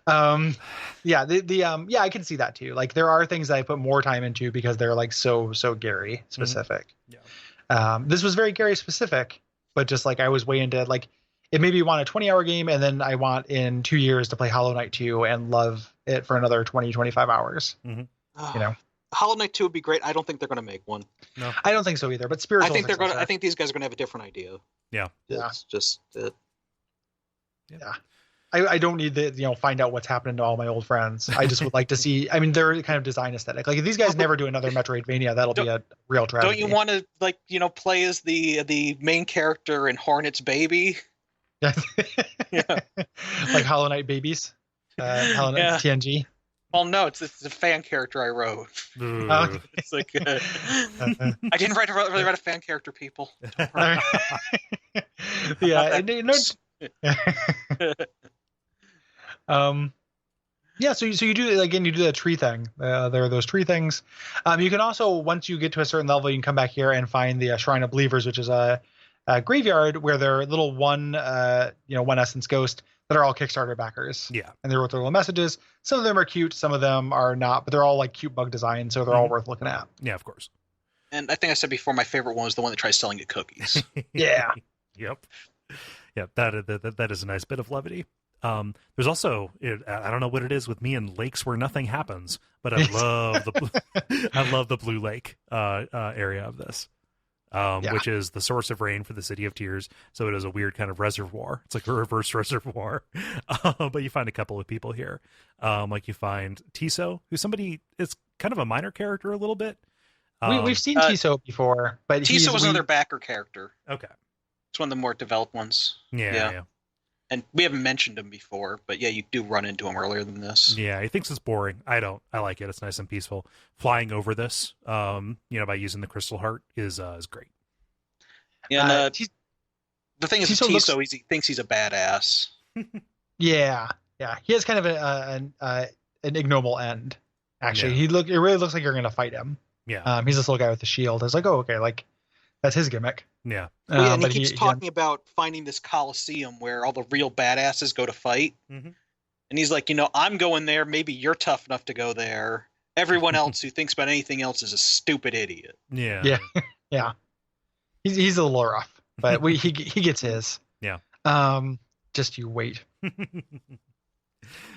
Yeah, yeah, I can see that too. Like, there are things that I put more time into because they're, like, so Gary specific. Yeah. This was very Gary specific, but just, like, I was way into, like, it made me want a 20-hour game, and then I want in 2 years to play Hollow Knight 2 and love it for another 25 hours. Mm-hmm. You know, Hollow Knight 2 would be great. I don't think they're going to make one. No, I don't think so either. But spiritual. I think these guys are going to have a different idea. Yeah. It's just that. Yeah. I don't need to, you know, find out what's happening to all my old friends. I just would like to see. I mean, they're kind of design aesthetic. Like, if these guys never do another Metroidvania, that'll be a real tragedy. Don't you want to, like, you know, play as the main character in Hornet's Baby? Yeah. Yeah. Like Hollow Knight Babies, Hollow Knight TNG. Well, no, it's a fan character I wrote. Okay. It's like I didn't really write a fan character, people. Yeah. Yeah, so you do, again, you do the tree thing. There are those tree things. You can also, once you get to a certain level, you can come back here and find the Shrine of Believers, which is a graveyard where there are little one essence ghost that are all Kickstarter backers. Yeah. And they wrote their little messages. Some of them are cute, some of them are not, but they're all, like, cute bug design, so they're all worth looking at. Yeah, of course. And I think I said before, my favorite one was the one that tries selling you cookies. Yeah. Yep. That is a nice bit of levity. There's also, I don't know what it is with me and lakes where nothing happens, but I love the Blue Lake area of this, which is the source of rain for the City of Tears. So it is a weird kind of reservoir. It's like a reverse reservoir, but you find a couple of people here. Like, you find Tiso, who's somebody, it's kind of a minor character a little bit. We've seen Tiso before, but Tiso was another backer character. Okay. It's one of the more developed ones. Yeah. And we haven't mentioned him before, but yeah, you do run into him earlier than this. Yeah, he thinks it's boring. I don't. I like it. It's nice and peaceful. Flying over this, by using the Crystal Heart is great. Yeah, and, the thing is, Tiso, he thinks he's a badass. Yeah. He has kind of an ignoble end. Actually, it really looks like you're going to fight him. Yeah. He's this little guy with the shield. It's like, oh, okay, like, that's his gimmick. Yeah. And he keeps talking about finding this Coliseum where all the real badasses go to fight. Mm-hmm. And he's like, I'm going there. Maybe you're tough enough to go there. Everyone else who thinks about anything else is a stupid idiot. Yeah. Yeah. He's a little rough, but he gets his. Yeah. Just you wait.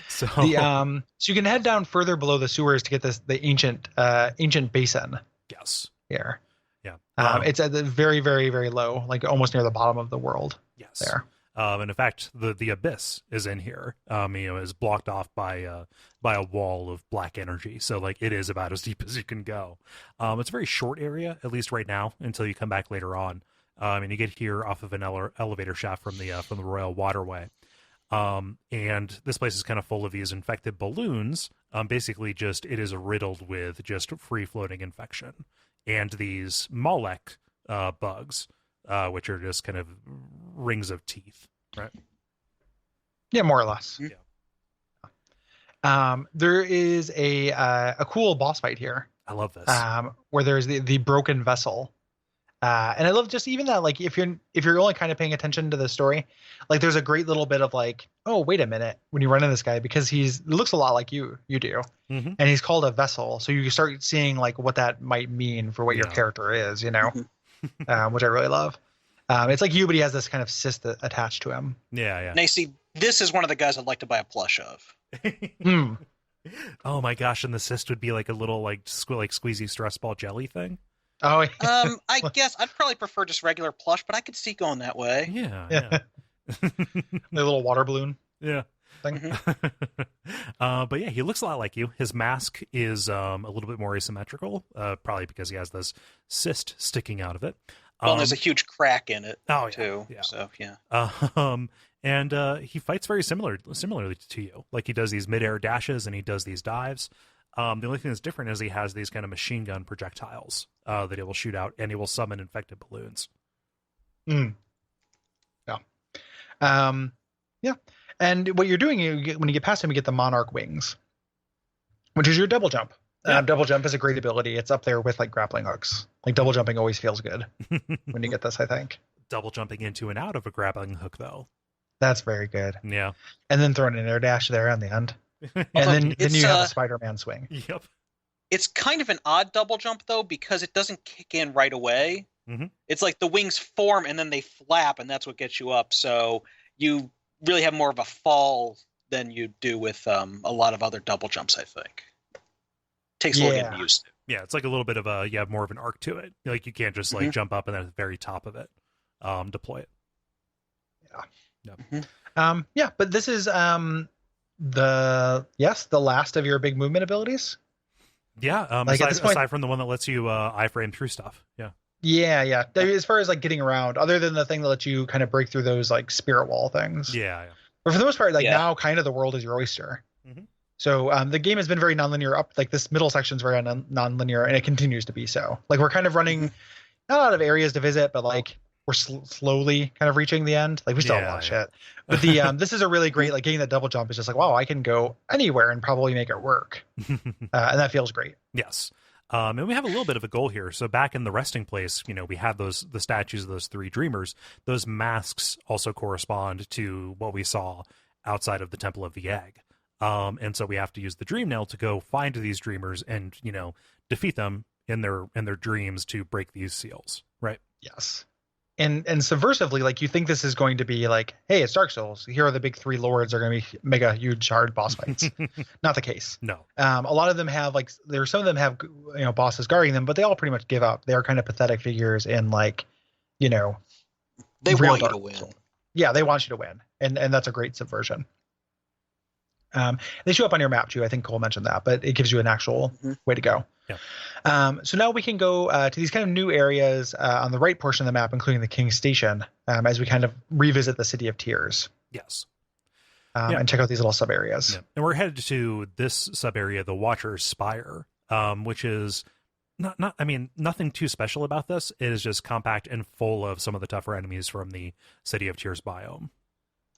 So you can head down further below the sewers to get the ancient basin. Yes. Here. Yeah. It's at the very, very, very low, like almost near the bottom of the world. Yes. There. And in fact, the abyss is in here. Is blocked off by a wall of black energy. So, like, it is about as deep as you can go. It's a very short area, at least right now, until you come back later on. And you get here off of an elevator shaft from the Royal Waterway. And this place is kind of full of these infected balloons. Basically, just it is riddled with just free floating infection, and these Molech bugs, which are just kind of rings of teeth, right? Yeah, more or less. Yeah. There is a cool boss fight here. I love this. Where there's the broken vessel. And I love just even that, like, if you're only kind of paying attention to the story, like there's a great little bit of like, oh, wait a minute, when you run into this guy, because he looks a lot like you do, and he's called a vessel. So you start seeing like what that might mean for what your character is, you know, which I really love. It's like you, but he has this kind of cyst attached to him. Yeah. Nacy, this is one of the guys I'd like to buy a plush of. Oh my gosh, and the cyst would be like a little like squeezy stress ball jelly thing. Oh, yeah. I guess I'd probably prefer just regular plush, but I could see going that way. Yeah. The little water balloon. Yeah. Thing. But yeah, he looks a lot like you. His mask is a little bit more asymmetrical, probably because he has this cyst sticking out of it. Well, and there's a huge crack in it too. Yeah. So yeah. And he fights very similarly to you. Like he does these midair dashes and he does these dives. The only thing that's different is he has these kind of machine gun projectiles that he will shoot out, and he will summon infected balloons. Yeah. Yeah. And what you're doing, when you get past him, you get the Monarch Wings, which is your double jump. Double jump is a great ability. It's up there with like grappling hooks. Like double jumping always feels good when you get this, I think. Double jumping into and out of a grappling hook, though. That's very good. Yeah. And then throwing an air dash there on the end. And then you have a Spider-Man swing. Yep. It's kind of an odd double jump, though, because it doesn't kick in right away. It's like the wings form and then they flap, and that's what gets you up. So you really have more of a fall than you do with a lot of other double jumps, I think. Takes a little getting used to. Yeah, it's like a little bit of you have more of an arc to it. Like you can't just like jump up and then at the very top of it deploy it. Yeah. But this is the last of your big movement abilities. Yeah, like aside from the one that lets you iframe through stuff. Yeah. As far as like getting around, other than the thing that lets you kind of break through those like spirit wall things. Yeah. But for the most part, like now kind of the world is your oyster. So the game has been very nonlinear up, like this middle section is very nonlinear, and it continues to be so. Like we're kind of running not a lot of areas to visit, but like we're slowly kind of reaching the end. Like we still have a lot of shit. But the this is a really great, like getting that double jump is just like, wow, I can go anywhere and probably make it work. And that feels great. Yes. And we have a little bit of a goal here. So back in the resting place, we had the statues of those three dreamers. Those masks also correspond to what we saw outside of the Temple of the Egg. And so we have to use the dream nail to go find these dreamers and, defeat them in their dreams to break these seals. Right. Yes. And subversively, like you think this is going to be like, hey, it's Dark Souls. Here are the big three lords are going to be mega huge hard boss fights. Not the case. No. A lot of them have some of them have bosses guarding them, but they all pretty much give up. They are kind of pathetic figures in like, they want you to win. Yeah, they want you to win, and that's a great subversion. They show up on your map too. I think Kole mentioned that, but it gives you an actual way to go. Yeah. So now we can go to these kind of new areas on the right portion of the map, including the King's Station, as we kind of revisit the City of Tears. Yes. And check out these little sub areas. Yeah. And we're headed to this sub area, the Watcher's Spire, which is nothing too special about this. It is just compact and full of some of the tougher enemies from the City of Tears biome.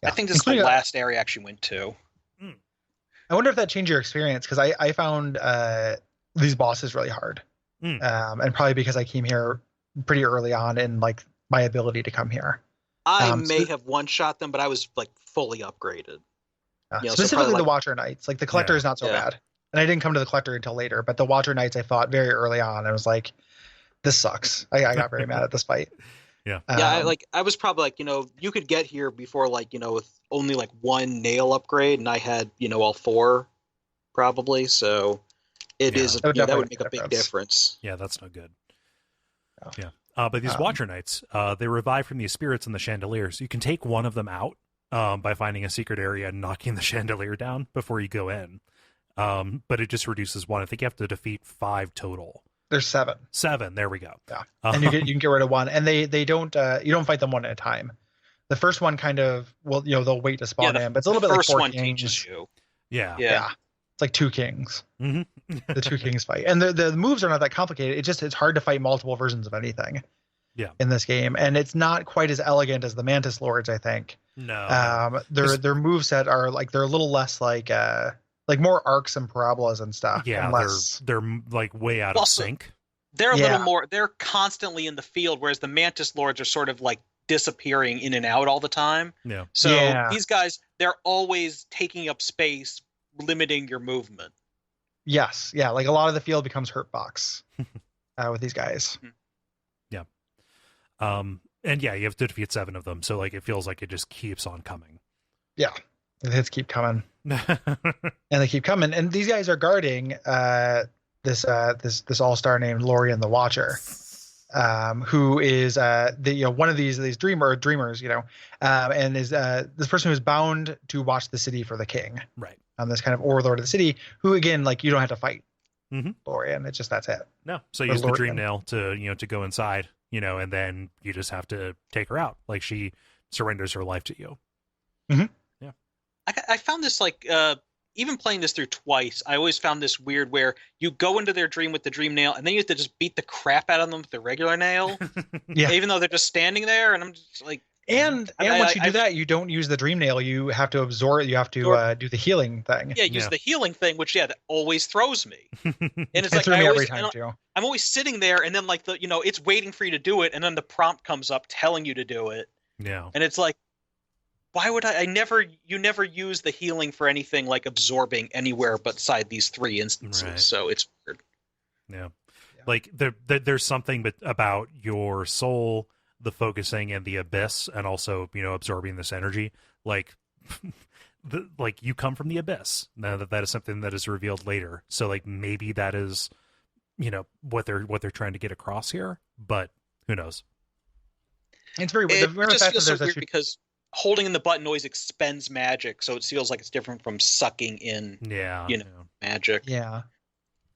Yeah. I think this is the last area I actually went to. I wonder if that changed your experience, because I found these bosses really hard, and probably because I came here pretty early on in like my ability to come here. I may have one shot them, but I was like fully upgraded. Specifically the Watcher Knights, like the Collector is not so bad, and I didn't come to the Collector until later. But the Watcher Knights I fought very early on. I was like, this sucks. I got very mad at this fight. Yeah. I was probably like, you could get here before like, with only like one nail upgrade, and I had, all four probably. So it is, that would make a big difference. Yeah, that's no good. Oh. Yeah. But these Watcher Knights, they revive from these spirits in the chandeliers. You can take one of them out by finding a secret area and knocking the chandelier down before you go in. But it just reduces one. I think you have to defeat 5 total. There's 7. 7. There we go. Yeah, and you can get rid of one, and they don't you don't fight them one at a time. The first one kind of they'll wait to spawn in, but it's a little bit like first Four one Kings. teaches you. Yeah. Yeah. It's like Two Kings. Mm-hmm. The Two Kings fight. And the moves are not that complicated. It's hard to fight multiple versions of anything. Yeah. In this game. And it's not quite as elegant as the Mantis Lords, I think. No. Their moveset are like they're a little less like more arcs and parabolas and stuff. Yeah, and less... they're like way out of sync. They're a little more, they're constantly in the field, whereas the Mantis Lords are sort of like disappearing in and out all the time. Yeah. So these guys, they're always taking up space, limiting your movement. Yes. Yeah. Like a lot of the field becomes hurt box with these guys. Yeah. And yeah, you have to defeat 7 of them. So like, it feels like it just keeps on coming. Yeah. The hits keep coming. And they keep coming. And these guys are guarding this all-star named Lorien the Watcher, who is one of these dreamers, and is this person who's bound to watch the city for the king. Right. This kind of overlord of the city, who again, like, you don't have to fight Lorien. It's just that's it. No. So you use the dream nail to go inside, and then you just have to take her out. Like, she surrenders her life to you. Mm-hmm. Yeah. I found this like even playing this through twice, I always found this weird where you go into their dream with the dream nail and then you have to just beat the crap out of them with the regular nail. Yeah. Even though they're just standing there, and I'm just like, and once you do that, you don't use the dream nail. You have to absorb it. You have to do the healing thing. Yeah, use the healing thing, which that always throws me. And it's it like threw me every time too. I'm always sitting there, and then like it's waiting for you to do it, and then the prompt comes up telling you to do it. Yeah. And it's like, why would you never use the healing for anything like absorbing anywhere but side these 3 instances. Right. So it's weird. Yeah. Like there's something about your soul, the focusing, and the abyss, and also, absorbing this energy. Like, like you come from the abyss. Now that is something that is revealed later. So like maybe that is, what they're trying to get across here, but who knows? It's very weird. It just feels so weird because holding in the button always expends magic, so it feels like it's different from sucking in magic. Yeah.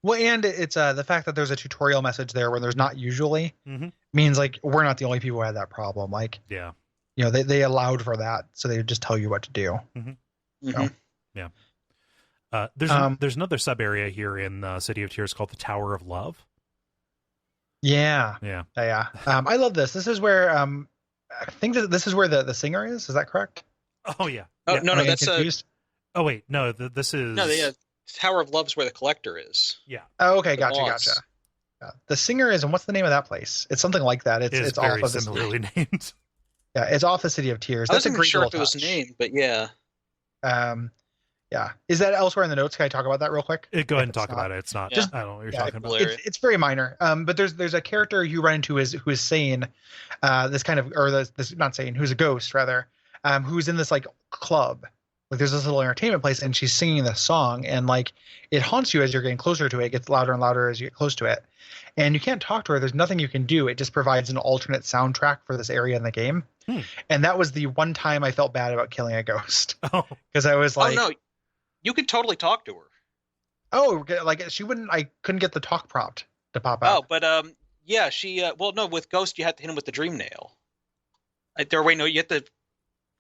Well, and it's the fact that there's a tutorial message there where there's not usually means like we're not the only people who had that problem. Like, they allowed for that, so they just tell you what to do. Yeah. There's another sub area here in City of Tears called the Tower of Love. Yeah. I love this. This is where I think that this is where the singer is. Is that correct? Oh yeah. Oh no, that's confused. Oh wait, no. This is Tower of Love's where the collector is. Yeah. Oh, okay, gotcha. Yeah. The singer is, and what's the name of that place? It's something like that. It's very off of similarly named. Yeah, it's off the City of Tears. That's a great sure if it was named, but yeah. Yeah. Is that elsewhere in the notes? Can I talk about that real quick? Go ahead and talk about it. It's not. I don't know what you're talking about. It's very minor. But there's a character you run into who is sane, who's a ghost rather, who's in this like club. Like there's this little entertainment place, and she's singing this song, and like it haunts you as you're getting closer to it. It gets louder and louder as you get close to it, and you can't talk to her. There's nothing you can do. It just provides an alternate soundtrack for this area in the game. And that was the one time I felt bad about killing a ghost. Because I was like, oh no, you could totally talk to her. Oh, like she wouldn't. I couldn't get the talk prompt to pop out. Oh, but yeah, she. Well, no, with Ghost you have to hit him with the dream nail. You have to.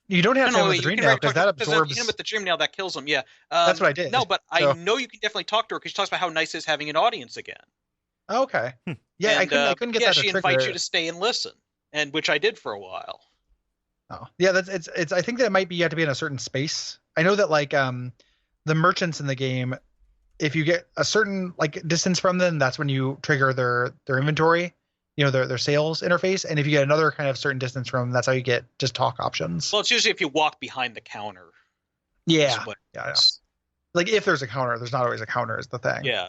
You don't have to hit him with the dream nail because that absorbs. Hit him with the dream nail, that kills him. Yeah, that's what I did. No, but I know you can definitely talk to her because she talks about how nice it is having an audience again. Okay. Yeah, and, I couldn't get that. Yeah, she invites you to stay and listen, and which I did for a while. Oh, yeah, it's. I think that it might be you have to be in a certain space. I know that like the merchants in the game, if you get a certain like distance from them, that's when you trigger their inventory. Their sales interface, and if you get another kind of certain distance from them, that's how you get just talk options. Well, it's usually if you walk behind the counter. Yeah. Like if there's a counter, there's not always a counter is the thing. Yeah.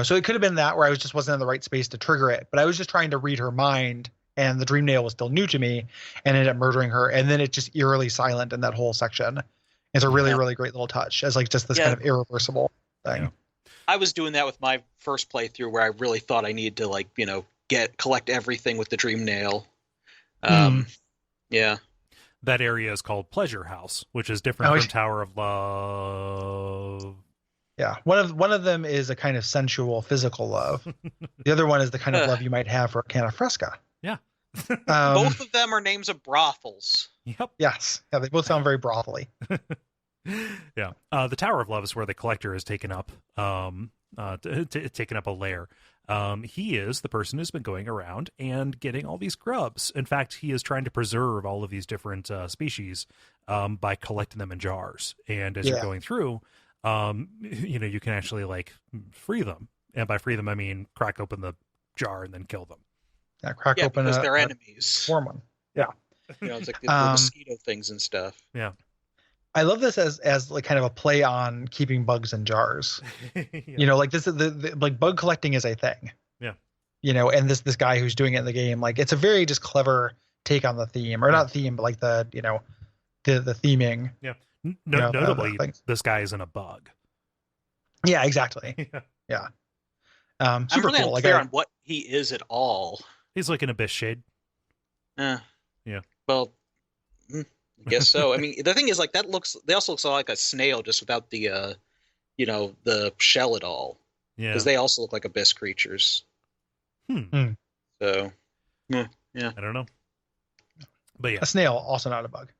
So it could have been that where I wasn't in the right space to trigger it, but I was just trying to read her mind, and the dream nail was still new to me, and ended up murdering her, and then it's just eerily silent in that whole section. It's a really, really great little touch as like just this kind of irreversible thing. Yeah. I was doing that with my first playthrough where I really thought I needed to collect everything with the dream nail. Yeah. That area is called Pleasure House, which is different from Tower of Love. Yeah. One of them is a kind of sensual, physical love. The other one is the kind of love you might have for a can of Fresca. Yeah. Both of them are names of brothels. Yep. Yes. Yeah, they both sound very brothely. Yeah. The Tower of Love is where the collector has taken up taken up a lair. He is the person who's been going around and getting all these grubs. In fact, he is trying to preserve all of these different species by collecting them in jars. And as you're going through, you can actually like free them. And by free them, I mean crack open the jar and then kill them. Yeah, crack open because they're enemies. Warm one. Yeah. It's like the mosquito things and stuff. Yeah. I love this as like kind of a play on keeping bugs in jars. Yeah. Like this is the like bug collecting is a thing. Yeah. And this guy who's doing it in the game, like it's a very just clever take on the theme, or not theme, but like the the theming. Yeah. Notably, this guy isn't a bug. Yeah, exactly. Yeah. I'm really cool. unclear on what he is at all. He's like an abyss shade. Yeah. Well, I guess so. I mean, the thing is, like, they also look like a snail, just without the, the shell at all. Yeah. Because they also look like abyss creatures. So, yeah. I don't know. But yeah, a snail, also not a bug.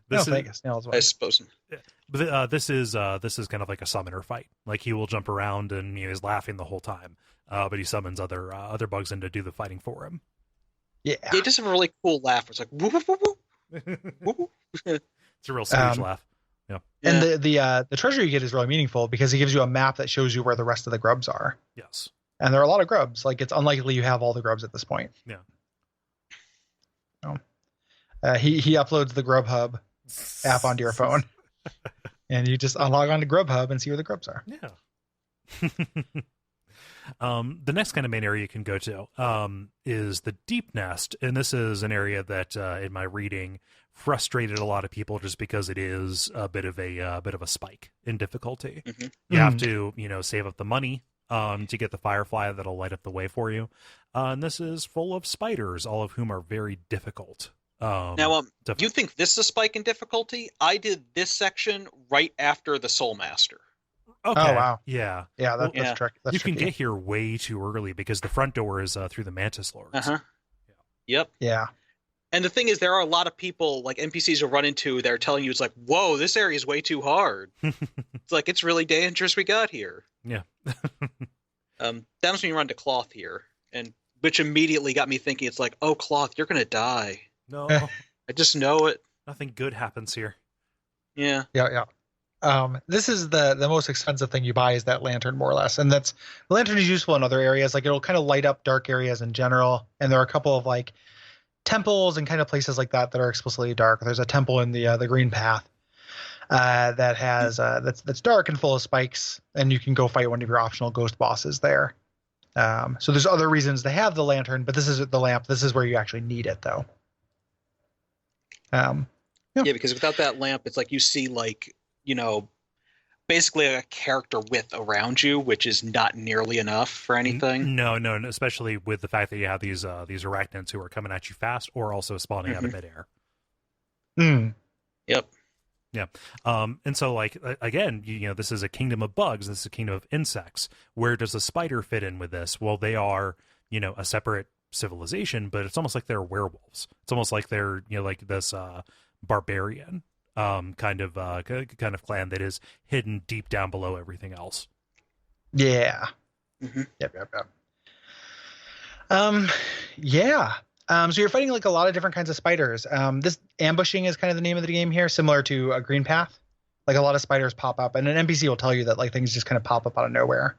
A snail as well. I suppose. But this is kind of like a summoner fight. Like he will jump around and he's laughing the whole time. But he summons other bugs in to do the fighting for him. Yeah. He just have a really cool laugh. It's like whoop, whoop, whoop, whoop. It's a real stage laugh. Yeah. And the treasure you get is really meaningful because he gives you a map that shows you where the rest of the grubs are. Yes. And there are a lot of grubs. Like it's unlikely you have all the grubs at this point. Yeah. He uploads the Grubhub app onto your phone, and you just log on to Grubhub and see where the grubs are. Yeah. The next kind of main area you can go to is the Deep Nest, and this is an area that, in my reading, frustrated a lot of people just because it is a bit of a spike in difficulty. Mm-hmm. You have to, save up the money to get the firefly that'll light up the way for you. And this is full of spiders, all of whom are very difficult. Now, you think this is a spike in difficulty? I did this section right after the Soul Master. Okay. Oh, wow. Yeah. Yeah, that's tricky. You can get here way too early because the front door is through the Mantis Lords. Uh-huh. Yep. Yeah. And the thing is, there are a lot of people, like NPCs you'll run into, they're telling you, it's like, whoa, this area is way too hard. It's like, it's really dangerous we got here. Yeah. That was when you run to Cloth here, and which immediately got me thinking, it's like, oh, Cloth, you're going to die. No. I just know it. Nothing good happens here. Yeah. Yeah. This is the most expensive thing you buy is that lantern, more or less. And the lantern is useful in other areas. Like it'll kind of light up dark areas in general. And there are a couple of like temples and kind of places like that are explicitly dark. There's a temple in the Green Path that has that's dark and full of spikes, and you can go fight one of your optional ghost bosses there. So there's other reasons to have the lantern, but this is the lamp. This is where you actually need it, though. Yeah, because without that lamp, it's like you see like, basically a character width around you, which is not nearly enough for anything. No, especially with the fact that you have these arachnids who are coming at you fast or also spawning out of midair. Yep. Yeah. And so like, again, this is a kingdom of bugs. This is a kingdom of insects. Where does a spider fit in with this? Well, they are, a separate civilization, but it's almost like they're werewolves. It's almost like they're, like this barbarian kind of clan that is hidden deep down below everything else. Yeah. Mm-hmm. Yep. Yeah. So you're fighting like a lot of different kinds of spiders. This ambushing is kind of the name of the game here, similar to a Green Path. Like a lot of spiders pop up, and an NPC will tell you that like things just kind of pop up out of nowhere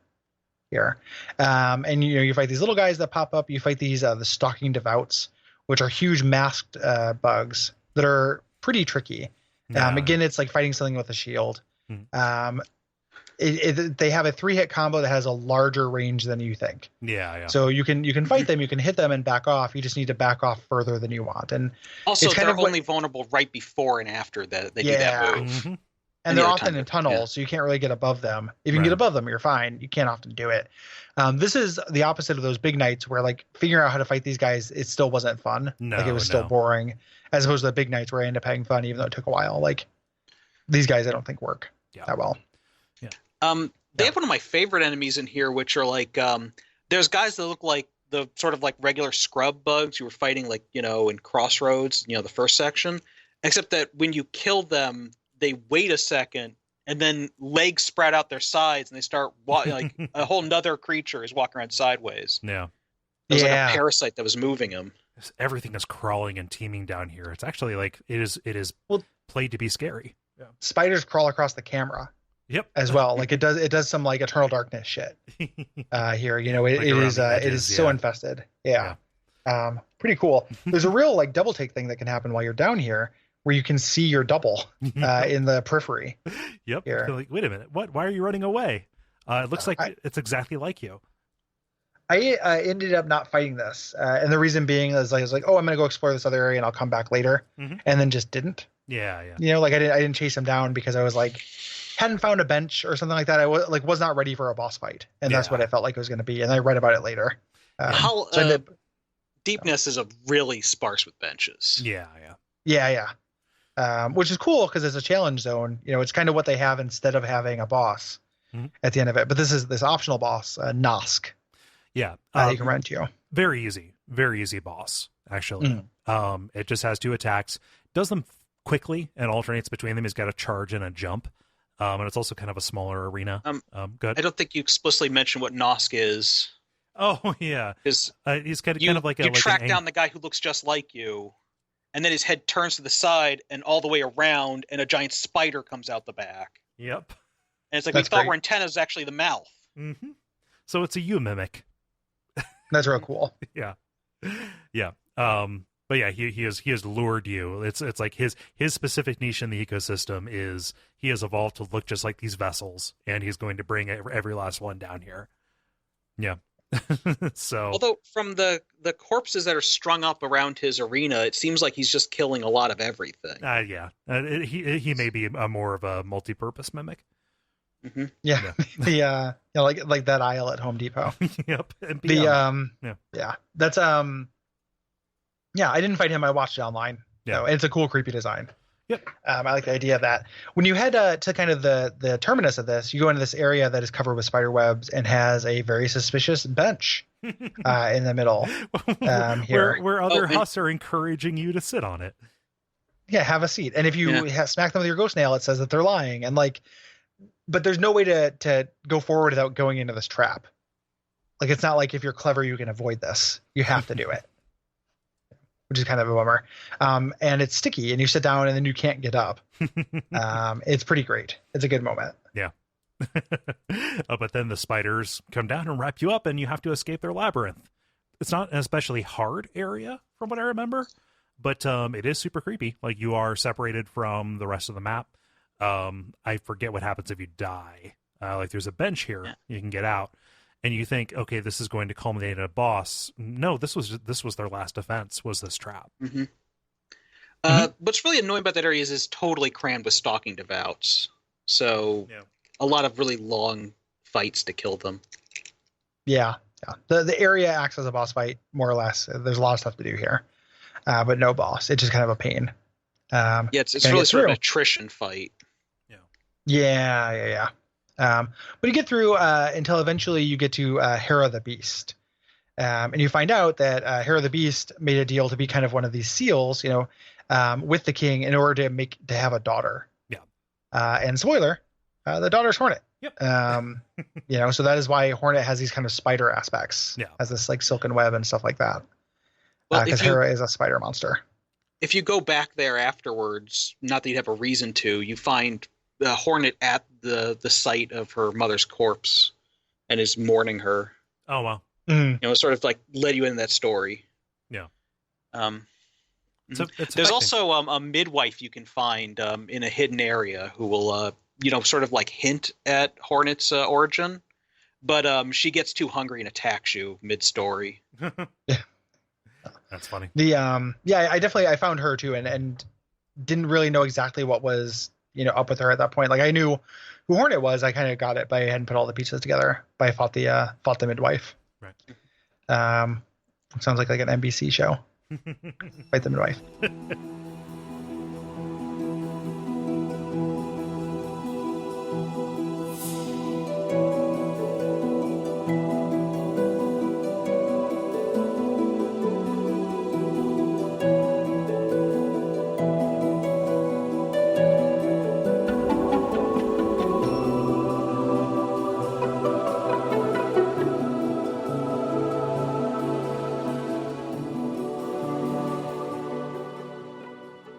here. And you fight these little guys that pop up. You fight these the stalking devouts, which are huge masked bugs that are pretty tricky. Again, it's like fighting something with a shield. They have a 3-hit combo that has a larger range than you think. Yeah. So you can fight them, you can hit them and back off. You just need to back off further than you want. And also, they're only vulnerable right before and after that they do that move. Mm-hmm. And they're often in tunnels, so you can't really get above them. If you can get above them, you're fine. You can't often do it. This is the opposite of those big nights where like figuring out how to fight these guys, it still wasn't fun. It was still boring, as opposed to the big nights where I ended up having fun, even though it took a while. Like these guys, I don't think work that well. Yeah. They have one of my favorite enemies in here, which are like, there's guys that look like the sort of like regular scrub bugs you were fighting, like, in Crossroads, the first section, except that when you kill them, they wait a second and then legs spread out their sides and they start like a whole nother creature is walking around sideways. Yeah. It was like a parasite that was moving him. Everything is crawling and teeming down here. It's actually like it is played to be scary. Yeah. Spiders crawl across the camera. Yep. As well, like it does some like Eternal Darkness shit. Here, it is so infested. Yeah. Pretty cool. There's a real like double take thing that can happen while you're down here, where you can see your double in the periphery. Yep. Like, wait a minute. What? Why are you running away? It looks like it's exactly like you. I ended up not fighting this, and the reason being is I was like, oh, I'm gonna go explore this other area and I'll come back later, and then just didn't. Yeah. Like I didn't chase him down because I was like, hadn't found a bench or something like that. I was not ready for a boss fight, and that's what I felt like it was going to be. And I read about it later. Deepness is really sparse with benches. Yeah. Which is cool because it's a challenge zone. It's kind of what they have instead of having a boss at the end of it. But this is this optional boss, Nosk. Yeah, you can run to. Very easy boss actually. It just has 2 attacks, does them quickly, and alternates between them. He's got a charge and a jump. And it's also kind of a smaller arena. Good. I don't think you explicitly mentioned what Nosk is. Oh yeah, because he's kind of like you track down the guy who looks just like you, and then his head turns to the side and all the way around, and a giant spider comes out the back. Yep. And it's like we thought where antenna is actually the mouth. So it's a you mimic. That's real cool. Yeah. But yeah, he has lured you. It's like his specific niche in the ecosystem is he has evolved to look just like these vessels, and he's going to bring every last one down here. Yeah. So although from the corpses that are strung up around his arena, it seems like he's just killing a lot of everything. He may be more of a multi-purpose mimic. Yeah. Like that aisle at Home Depot. Yep. That's I didn't fight him. I watched it online. Yeah, it's a cool, creepy design. Yep. I like the idea of that. When you head to kind of the terminus of this, you go into this area that is covered with spider webs and has a very suspicious bench in the middle. Here, where other Huss are encouraging you to sit on it. Yeah, have a seat. And if you smack them with your ghost nail, it says that they're lying. And but there's no way to go forward without going into this trap. Like, it's not like if you're clever, you can avoid this. You have to do it. Which is kind of a bummer. And it's sticky, and you sit down and then you can't get up. It's pretty great. It's a good moment. Yeah. But then the spiders come down and wrap you up, and you have to escape their labyrinth. It's not an especially hard area from what I remember, but it is super creepy. Like, you are separated from the rest of the map. I forget what happens if you die. Like, there's a bench here. You can get out. And you think, okay, this is going to culminate in a boss. No, this was their last defense, was this trap. What's really annoying about that area is it's totally crammed with stalking devouts. So a lot of really long fights to kill them. Yeah. The area acts as a boss fight, more or less. There's a lot of stuff to do here, but no boss. It's just kind of a pain. It's really sort of an attrition fight. Yeah. But you get through until eventually you get to Hera the Beast. And you find out that Hera the Beast made a deal to be kind of one of these seals, with the king in order to have a daughter. Yeah. And spoiler, the daughter's Hornet. Yep. So that is why Hornet has these kind of spider aspects. Yeah. Has this like silken web and stuff like that. Because Hera is a spider monster. If you go back there afterwards, not that you'd have a reason to, you find the Hornet at the site of her mother's corpse and is mourning her. Oh, wow. Mm-hmm. Sort of like led you into that story. Yeah. There's also a midwife you can find in a hidden area who will, sort of like hint at Hornet's origin, but she gets too hungry and attacks you mid-story. Yeah. That's funny. I found her too, and didn't really know exactly what was up with her at that point. Like, I knew who Hornet was. I kind of got it, but I hadn't put all the pieces together. But I fought the midwife. Right. Sounds like an NBC show. Fight the midwife.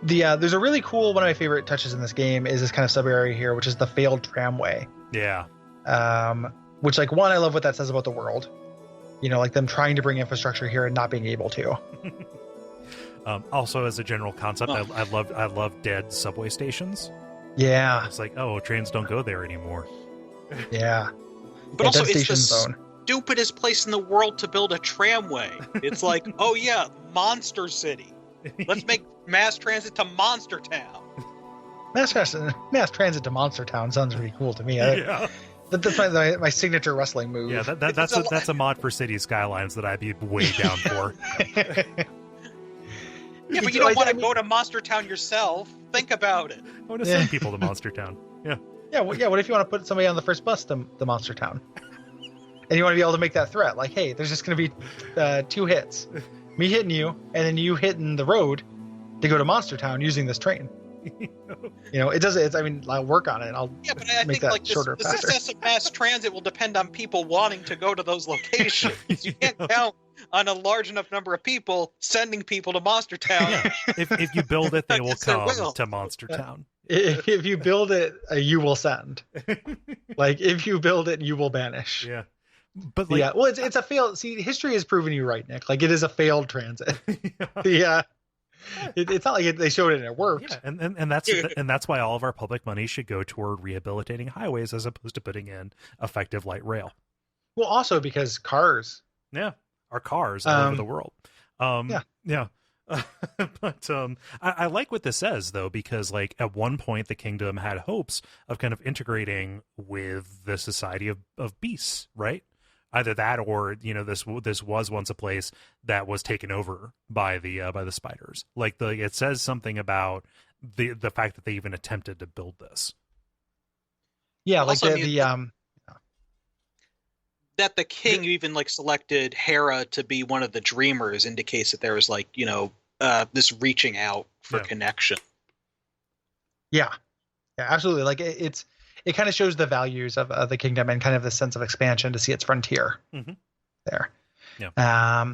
There's a really cool, one of my favorite touches in this game is this kind of sub area here, which is the failed tramway. Yeah. Which, like, one, I love what that says about the world. Like them trying to bring infrastructure here and not being able to. Also, as a general concept, I love dead subway stations. Yeah. It's like, oh, trains don't go there anymore. Yeah. But also, it's the zone. stupidest place in the world to build a tramway. It's like, oh yeah, Monster City. Let's make mass transit to Monster Town. Mass transit to Monster Town sounds pretty cool to me. Yeah. That's my signature wrestling move. Yeah, that's a mod for City Skylines that I'd be way down for. Yeah, but you don't want to go to Monster Town yourself. Think about it. I want to send people to Monster Town. Yeah. Yeah, what if you want to put somebody on the first bus to Monster Town? And you want to be able to make that threat. Like, hey, there's just going to be 2 hits. Me hitting you, and then you hitting the road to go to Monster Town using this train. It does. I'll work on it. I'll but I make think that like shorter, the faster. success of mass transit will depend on people wanting to go to those locations. You can't count on a large enough number of people sending people to Monster Town. Yeah. If you build it, they will Yes, they come will. to Monster Town. If you build it, you will send. Like, if you build it, you will banish. Yeah. But like, yeah, well, it's a failed. See, history has proven you right, Nick. Like, it is a failed transit. Yeah. It's not like they showed it and it worked. Yeah, and that's why all of our public money should go toward rehabilitating highways as opposed to putting in effective light rail. Well, also because cars. Yeah, our cars all over the world. Yeah. But I like what this says though, because like at one point the kingdom had hopes of kind of integrating with the society of beasts, right? Either that or this was once a place that was taken over by the spiders. Like it says something about the fact that they even attempted to build this. Yeah, like Also, that the king even like selected Hera to be one of the dreamers indicates that there was like this reaching out for connection. Yeah, absolutely. Like it kind of shows the values of the kingdom and kind of the sense of expansion to see its frontier there. Yeah.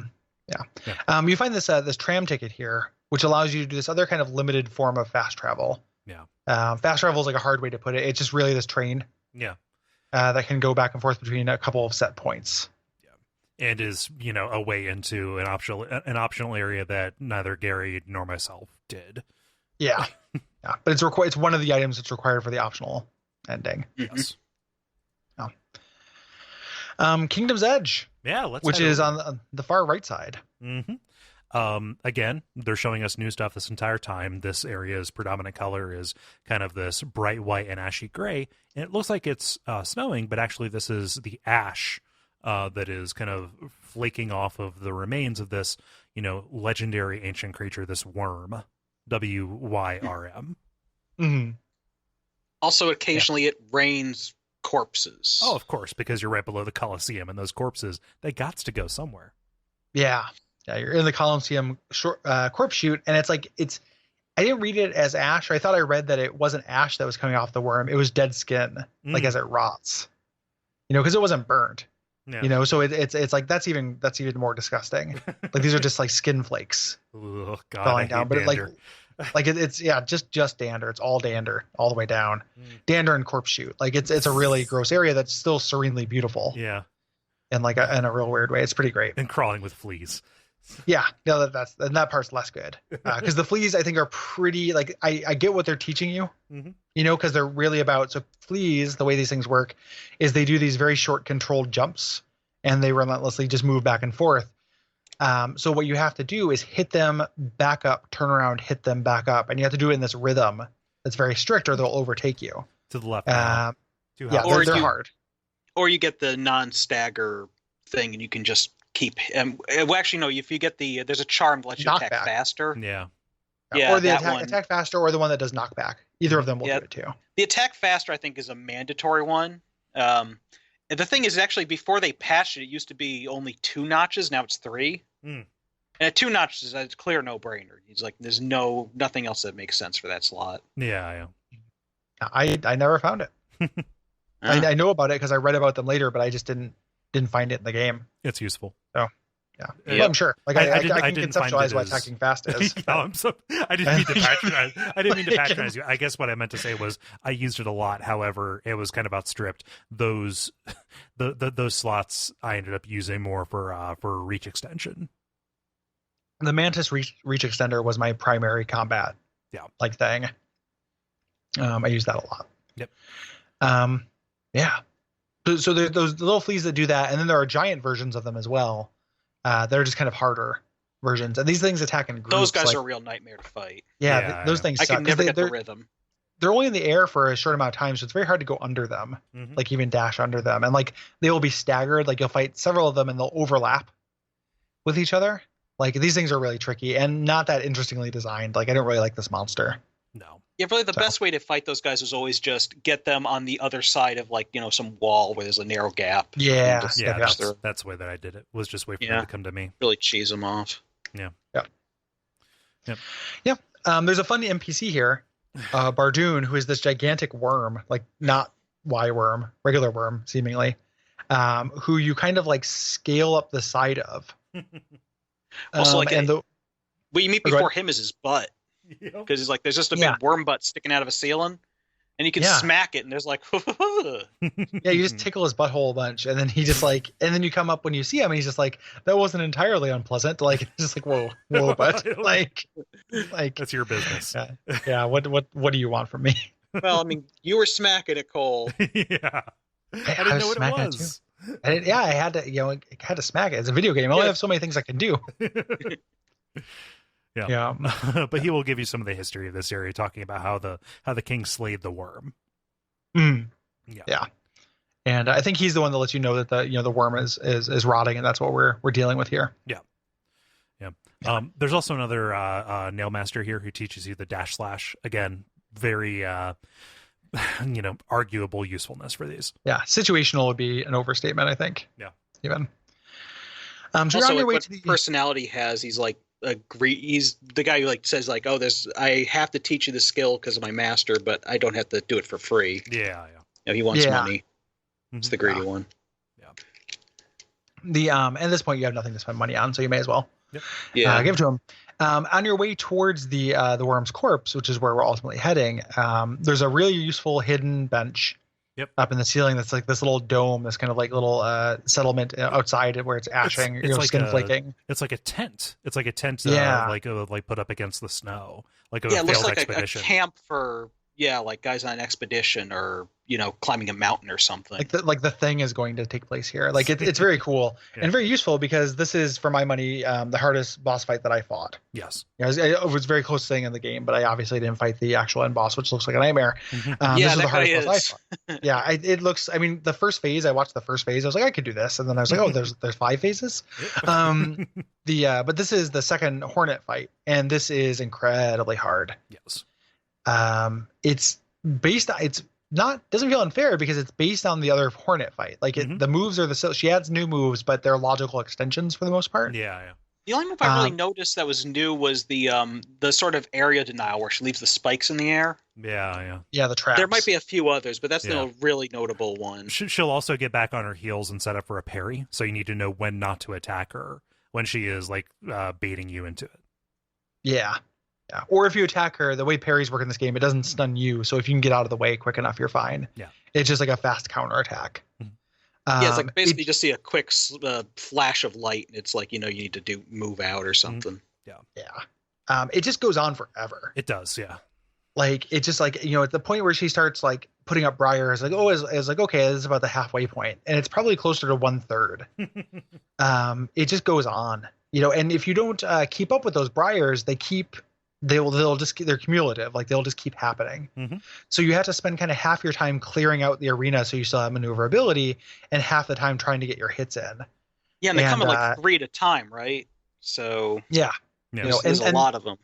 You find this tram ticket here, which allows you to do this other kind of limited form of fast travel. Yeah. Fast travel is like a hard way to put it. It's just really this train. Yeah. That can go back and forth between a couple of set points. Yeah. And is, a way into an optional area that neither Gary nor myself did. Yeah. Yeah. But it's one of the items that's required for the optional ending. Yes. Kingdom's Edge. Yeah, which is on the far right side. Again, they're showing us new stuff this entire time. This area's predominant color is kind of this bright white and ashy gray, and it looks like it's snowing, but actually this is the ash that is kind of flaking off of the remains of this, legendary ancient creature, this worm, WYRM. Mm-hmm. Also, occasionally it rains corpses. Oh, of course, because you're right below the Colosseum, and those corpses, they gots to go somewhere. Yeah, you're in the Colosseum corpse chute, and I didn't read it as ash. I thought I read that it wasn't ash that was coming off the worm. It was dead skin, like as it rots. Because it wasn't burnt. Yeah. So it's like that's even more disgusting. Like these are just like skin flakes falling down, but it's just dander. It's all dander all the way down. Dander and corpse chute. Like it's a really gross area that's still serenely beautiful. Yeah. In in a real weird way. It's pretty great. And crawling with fleas. Yeah, no, that part's less good because the fleas I think are pretty like I get what they're teaching you, because they're really about so fleas. The way these things work is they do these very short controlled jumps and they relentlessly just move back and forth. So what you have to do is hit them back up, turn around, hit them back up, and you have to do it in this rhythm that's very strict, or they'll overtake you. To the left. Yeah, they're hard. Or you get the non-stagger thing, and you can just keep. Well, actually, no. If you get there's a charm that lets you attack faster. Yeah. Yeah, or the attack faster, or the one that does knockback. Either of them will do it too. The attack faster, I think, is a mandatory one. And the thing is, actually, before they patched it, it used to be only 2 notches. Now it's 3. And at 2 notches, it's a clear no-brainer. He's like, there's nothing else that makes sense for that slot. Yeah. I never found it. I know about it because I read about them later, but I just didn't find it in the game. It's useful. So Yeah, Yep. well, I'm sure. Like I can didn't find conceptualize it what as... attacking fast is. I didn't mean to patronize. I didn't mean to patronize you. I guess what I meant to say was I used it a lot. However, it was kind of outstripped. Those those slots I ended up using more for reach extension. The Mantis reach extender was my primary combat. Like thing. I use that a lot. Yep. Yeah. So there are those little fleas that do that, and then there are giant versions of them as well. They're just kind of harder versions, and these things attack in groups. Those guys are a real nightmare to fight. Yeah, those things suck. I can never get the rhythm. They're only in the air for a short amount of time, so it's very hard to go under them, like even dash under them. And like they will be staggered. Like you'll fight several of them, and they'll overlap with each other. Like these things are really tricky and not that interestingly designed. Like I don't really like this monster. No. Yeah, really the best way to fight those guys is always just get them on the other side of like, some wall where there's a narrow gap. Yeah. That's the way that I did it. Was just wait for them to come to me. Really cheese them off. Yeah. Yep. There's a fun NPC here, Bardoon, who is this gigantic worm, like not Y worm, regular worm, seemingly, who you kind of like scale up the side of. Also, what you meet before him is his butt. Because he's like, there's just a big worm butt sticking out of a ceiling, and you can smack it, and there's like, yeah, you just tickle his butthole a bunch, and then he just like, and then you come up when you see him, and he's just like, that wasn't entirely unpleasant. Like, just like, whoa, but like that's your business. Yeah. What do you want from me? Well, I mean, you were smacking it, Cole. Yeah. I didn't know what it was. I had to, I had to smack it. It's a video game. I only have so many things I can do. Yeah. But he will give you some of the history of this area, talking about how the king slayed the worm. Yeah. And I think he's the one that lets you know that the worm is rotting, and that's what we're dealing with here. Yeah. There's also another nail master here who teaches you the dash slash. Again, very arguable usefulness for these. Yeah, situational would be an overstatement, I think. Yeah. Even. So also, you're on your way to the personality has. He's like he's the guy who like says like, oh, I have to teach you the skill because of my master, but I don't have to do it for free. Yeah. He wants money. It's the greedy one. Yeah. At this point, you have nothing to spend money on, so you may as well. Yep. Yeah. Give it to him. On your way towards the worm's corpse, which is where we're ultimately heading, there's a really useful hidden bench. Yep. Up in the ceiling, that's like this little dome, this kind of like little settlement outside where it's ashing, it's like skin flaking. It's like a tent. It's like a tent, like put up against the snow, like a it looks like expedition. A camp for like guys on an expedition or climbing a mountain or something. Like the thing is going to take place here. Like it's very cool and very useful because this is, for my money, the hardest boss fight that I fought. Yes. It was very close thing in the game, but I obviously didn't fight the actual end boss, which looks like a nightmare. This is the hardest boss I fought. Yeah, it looks. I mean, the first phase, I watched the first phase. I was like, I could do this, and then I was like, oh, there's 5 phases. But this is the second Hornet fight, and this is incredibly hard. Yes. It's doesn't feel unfair because it's based on the other Hornet fight. Like the moves are she adds new moves, but they're logical extensions for the most part. Yeah. The only move I really noticed that was new was the sort of area denial where she leaves the spikes in the air. Yeah. Yeah, the traps. There might be a few others, but that's the really notable one. She'll also get back on her heels and set up for a parry, so you need to know when not to attack her when she is like baiting you into it. Yeah. Or if you attack her, the way parries work in this game, it doesn't stun you. So if you can get out of the way quick enough, you're fine. Yeah. It's just like a fast counter attack. It's like basically just see a quick flash of light, and it's like you need to move out or something. Yeah. It just goes on forever. It does, yeah. Like it's just like at the point where she starts like putting up briars, like it's like okay, this is about the halfway point, and it's probably closer to 1/3. It just goes on, and if you don't keep up with those briars, they're cumulative, like they'll just keep happening. So you have to spend kind of half your time clearing out the arena so you still have maneuverability, and half the time trying to get your hits in. Yeah, and they come in like 3 at a time, right? So there's a lot of them.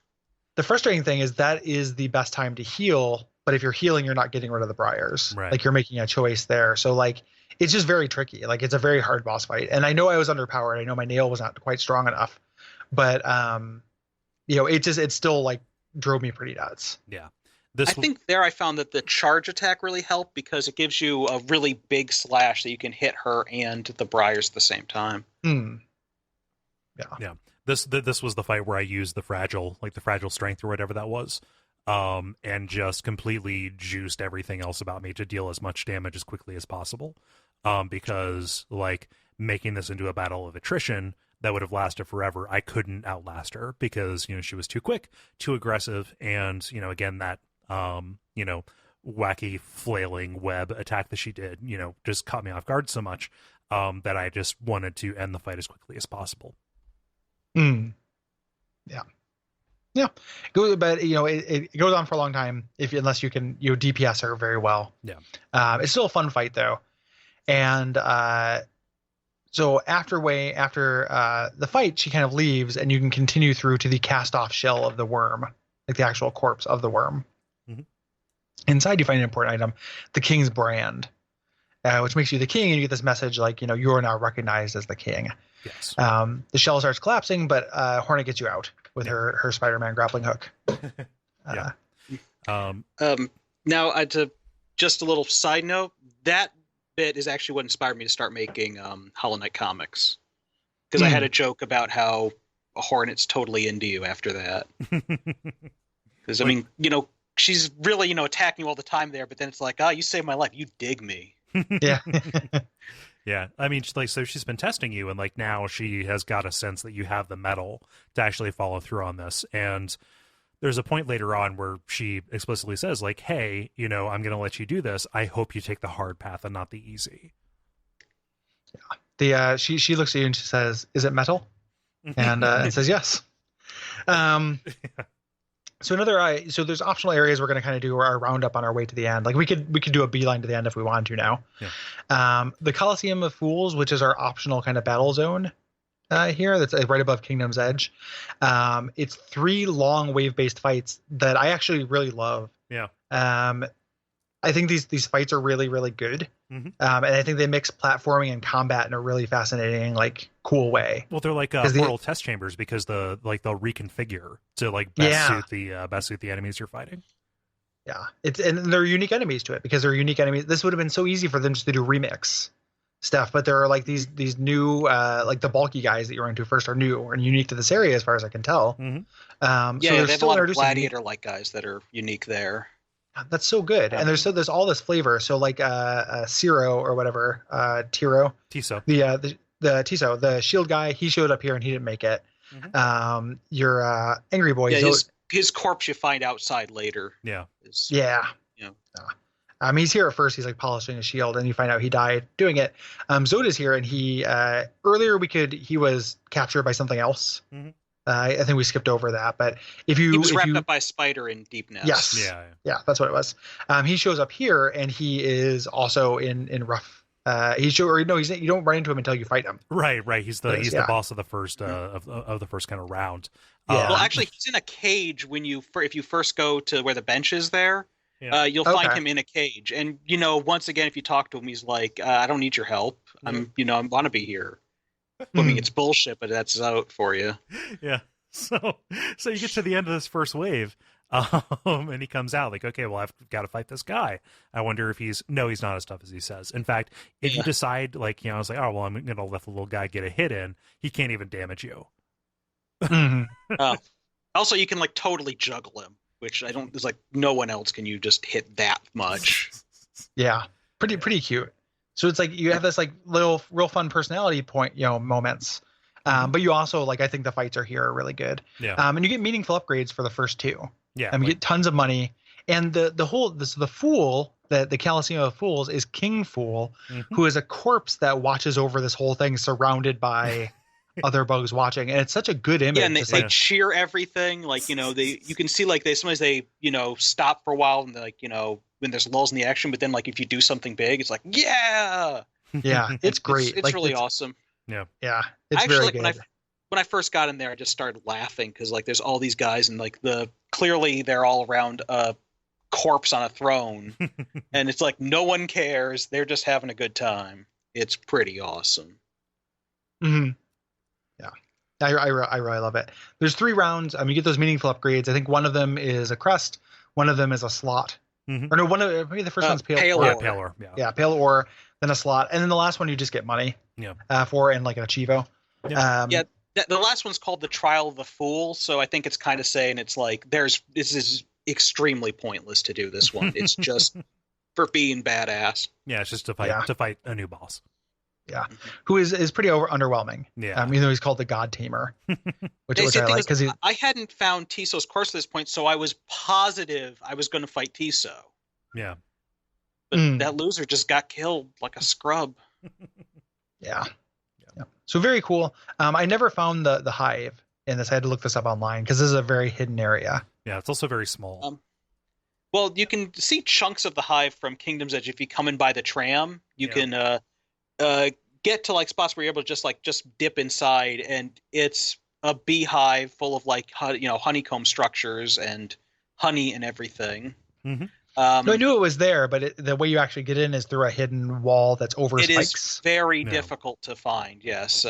The frustrating thing is that is the best time to heal, but if you're healing, you're not getting rid of the briars. Right. Like you're making a choice there. So like it's just very tricky. Like it's a very hard boss fight, and I know I was underpowered. I know my nail was not quite strong enough, but it still like drove me pretty nuts. Yeah. I think I found that the charge attack really helped because it gives you a really big slash that you can hit her and the briars at the same time. Yeah. This was the fight where I used the fragile strength or whatever that was, and just completely juiced everything else about me to deal as much damage as quickly as possible. Because like making this into a battle of attrition that would have lasted forever, I couldn't outlast her because she was too quick, too aggressive, and again that wacky flailing web attack that she did, just caught me off guard so much that I just wanted to end the fight as quickly as possible. Yeah. But it goes on for a long time unless you can DPS her very well. Yeah. It's still a fun fight though, and so after the fight, she kind of leaves, and you can continue through to the cast-off shell of the worm, like the actual corpse of the worm. Mm-hmm. Inside, you find an important item, the king's brand, which makes you the king, and you get this message like, you are now recognized as the king. Yes. The shell starts collapsing, but Hornet gets you out with her Spider-Man grappling hook. Yeah. Now, just a little side note, that bit is actually what inspired me to start making Hollow Knight comics, because I had a joke about how Hornet's totally into you after that. Because I mean, she's really attacking you all the time there, but then it's like, you saved my life, you dig me. Yeah. Yeah, I mean, so she's been testing you, and like now she has got a sense that you have the mettle to actually follow through on this. And there's a point later on where she explicitly says, like, "Hey, I'm going to let you do this. I hope you take the hard path and not the easy." Yeah. She looks at you and she says, "Is it metal?" And it says yes. So there's optional areas we're going to kind of do our roundup on our way to the end. Like we could do a beeline to the end if we wanted to now. Yeah. The Coliseum of Fools, which is our optional kind of battle zone here, that's right above Kingdom's Edge. It's 3 long wave-based fights that I actually really love. Yeah. I think these fights are really, really good. Mm-hmm. And I think they mix platforming and combat in a really fascinating, like, cool way. Well, they're like portal test chambers because they'll reconfigure to like best suit the enemies you're fighting. Yeah, and they're unique enemies to it because they're unique enemies. This would have been so easy for them just to do remix stuff, but there are like these new like the bulky guys that you run into first are new and unique to this area as far as I can tell. Mm-hmm. So they have a lot of gladiator-like guys that are unique there. That's so good, and there's all this flavor. So like Ciro or whatever, Tiso, the Tiso, the shield guy, he showed up here and he didn't make it. Mm-hmm. Your Angry Boy, his corpse you find outside later. Yeah, he's here at first. He's like polishing his shield, and you find out he died doing it. Zoda's here, and he earlier he was captured by something else. Mm-hmm. I think we skipped over that, but he was wrapped up by a spider in Deep Nest. Yes, yeah, that's what it was. He shows up here, and he is also in rough. You don't run into him until you fight him. Right. He's the boss of the first of the first kind of round. Yeah. Well, actually, he's in a cage if you first go to where the bench is there. Yeah. You'll find him in a cage, and once again, if you talk to him, he's like, "I don't need your help. I want to be here." I mean, it's bullshit, but that's out for you. Yeah. So you get to the end of this first wave, and he comes out like, okay, well, I've got to fight this guy. I wonder if he's not as tough as he says. In fact, if you decide, like, I was like, oh, well, I'm going to let the little guy get a hit in, he can't even damage you. Mm-hmm. Also, you can like totally juggle him, which there's like no one else can you just hit that much. Yeah. Pretty cute. So it's like you have this like little real fun personality point, moments. But you also I think the fights are really good. Yeah. And you get meaningful upgrades for the first 2. Yeah. You get tons of money. And the fool, the Coliseum of Fools is King Fool, mm-hmm. who is a corpse that watches over this whole thing surrounded by other bugs watching. And it's such a good image. Yeah, and they cheer everything. Like, you can see like sometimes they stop for a while and like, when there's lulls in the action, but then like if you do something big, it's like, yeah, it's great. It's really awesome. Yeah, it's actually, very good. When I first got in there, I just started laughing because like there's all these guys and like clearly they're all around a corpse on a throne, and it's like no one cares. They're just having a good time. It's pretty awesome. Mm-hmm. Yeah, I really love it. There's 3 rounds. You get those meaningful upgrades. I think one of them is a crest. One of them is a slot. Mm-hmm. Or no, maybe the first one's pale ore. Yeah, pale ore. Yeah, pale ore, then a slot, and then the last one you just get money. Yeah. For and like an achievo. Yeah. The last one's called The Trial of the Fool, so I think it's kind of saying it's like this is extremely pointless to do this one. It's just for being badass. Yeah, it's just to fight a new boss. Yeah, who is pretty underwhelming. Yeah, even though he's called the God Tamer, which I like because I hadn't found Tiso's course at this point, so I was positive I was going to fight Tiso. Yeah, but that loser just got killed like a scrub. Yeah. So very cool. I never found the hive in this. I had to look this up online because this is a very hidden area. Yeah, it's also very small. Well, you can see chunks of the hive from Kingdom's Edge if you come in by the tram. You can get to like spots where you're able to just dip inside, and it's a beehive full of like honeycomb structures and honey and everything. Mm-hmm. I knew it was there, but the way you actually get in is through a hidden wall that's over spikes. It is very difficult to find, yes.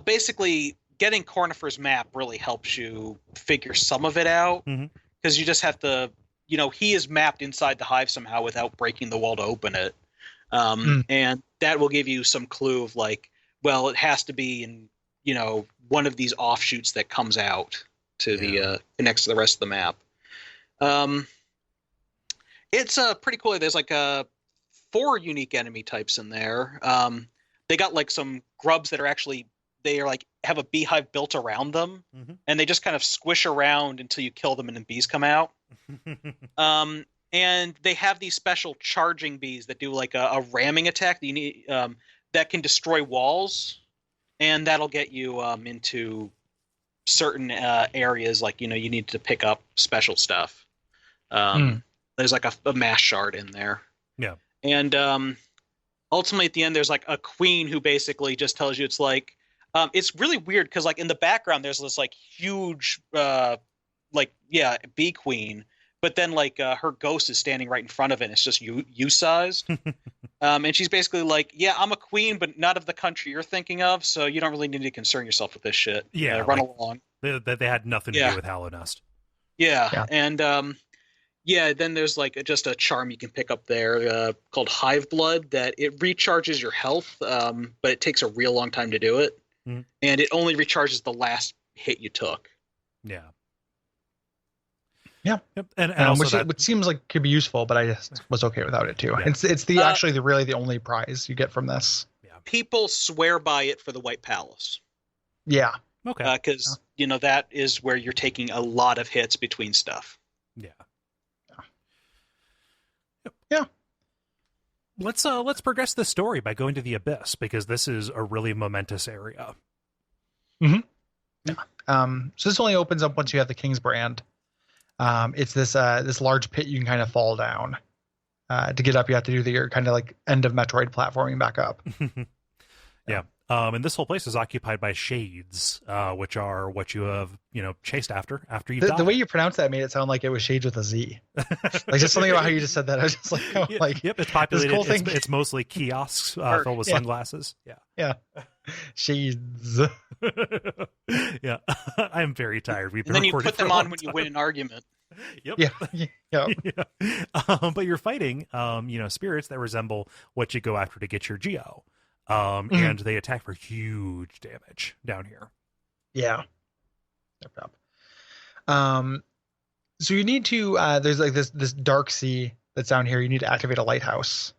Basically, getting Cornifer's map really helps you figure some of it out, because you just have to, he is mapped inside the hive somehow without breaking the wall to open it. And that will give you some clue of like, well, it has to be in, one of these offshoots that comes out to the connects to the rest of the map. It's pretty cool. There's like 4 unique enemy types in there. They got like some grubs that are actually have a beehive built around them, and they just kind of squish around until you kill them, and then bees come out. And they have these special charging bees that do like a ramming attack that you need that can destroy walls, and that'll get you into certain areas. Like you need to pick up special stuff. There's like a mass shard in there. Yeah. And ultimately at the end, there's like a queen who basically just tells you it's like, it's really weird because like in the background, there's this like huge, bee queen. But then like her ghost is standing right in front of it. And it's just you-sized. And she's basically like, yeah, I'm a queen, but not of the country you're thinking of. So you don't really need to concern yourself with this shit. Yeah. Run along. They had nothing to do with Hallow Nest. Yeah. And then there's like just a charm you can pick up there called Hive Blood that it recharges your health, but it takes a real long time to do it. And it only recharges the last hit you took. Yeah. Yeah. Yep. And also which seems like could be useful, but I just was okay without it too. Yeah. It's actually really the only prize you get from this. Yeah. People swear by it for the White Palace. Yeah. Okay. Because that is where you're taking a lot of hits between stuff. Yeah. Yeah. Let's progress this story by going to the Abyss, because this is a really momentous area. Mm-hmm. Yeah. So this only opens up once you have the King's Brand. It's this large pit you can kind of fall down. To get up, you have to do your kind of like end of Metroid platforming back up. Yeah. And this whole place is occupied by shades, which are what you have, chased after you die. The way you pronounce that made it sound like it was shades with a Z. Like just something about how you just said that. I was just like, yep, it's populated. Cool it's mostly kiosks filled with sunglasses. Yeah. Yeah. Shades. Yeah. I'm very tired. And then you put them on when you win an argument. Yep. Yeah. Yeah. But you're fighting, spirits that resemble what you go after to get your Geo. And they attack for huge damage down here. Yeah. So you need to there's like this dark sea that's down here. You need to activate a lighthouse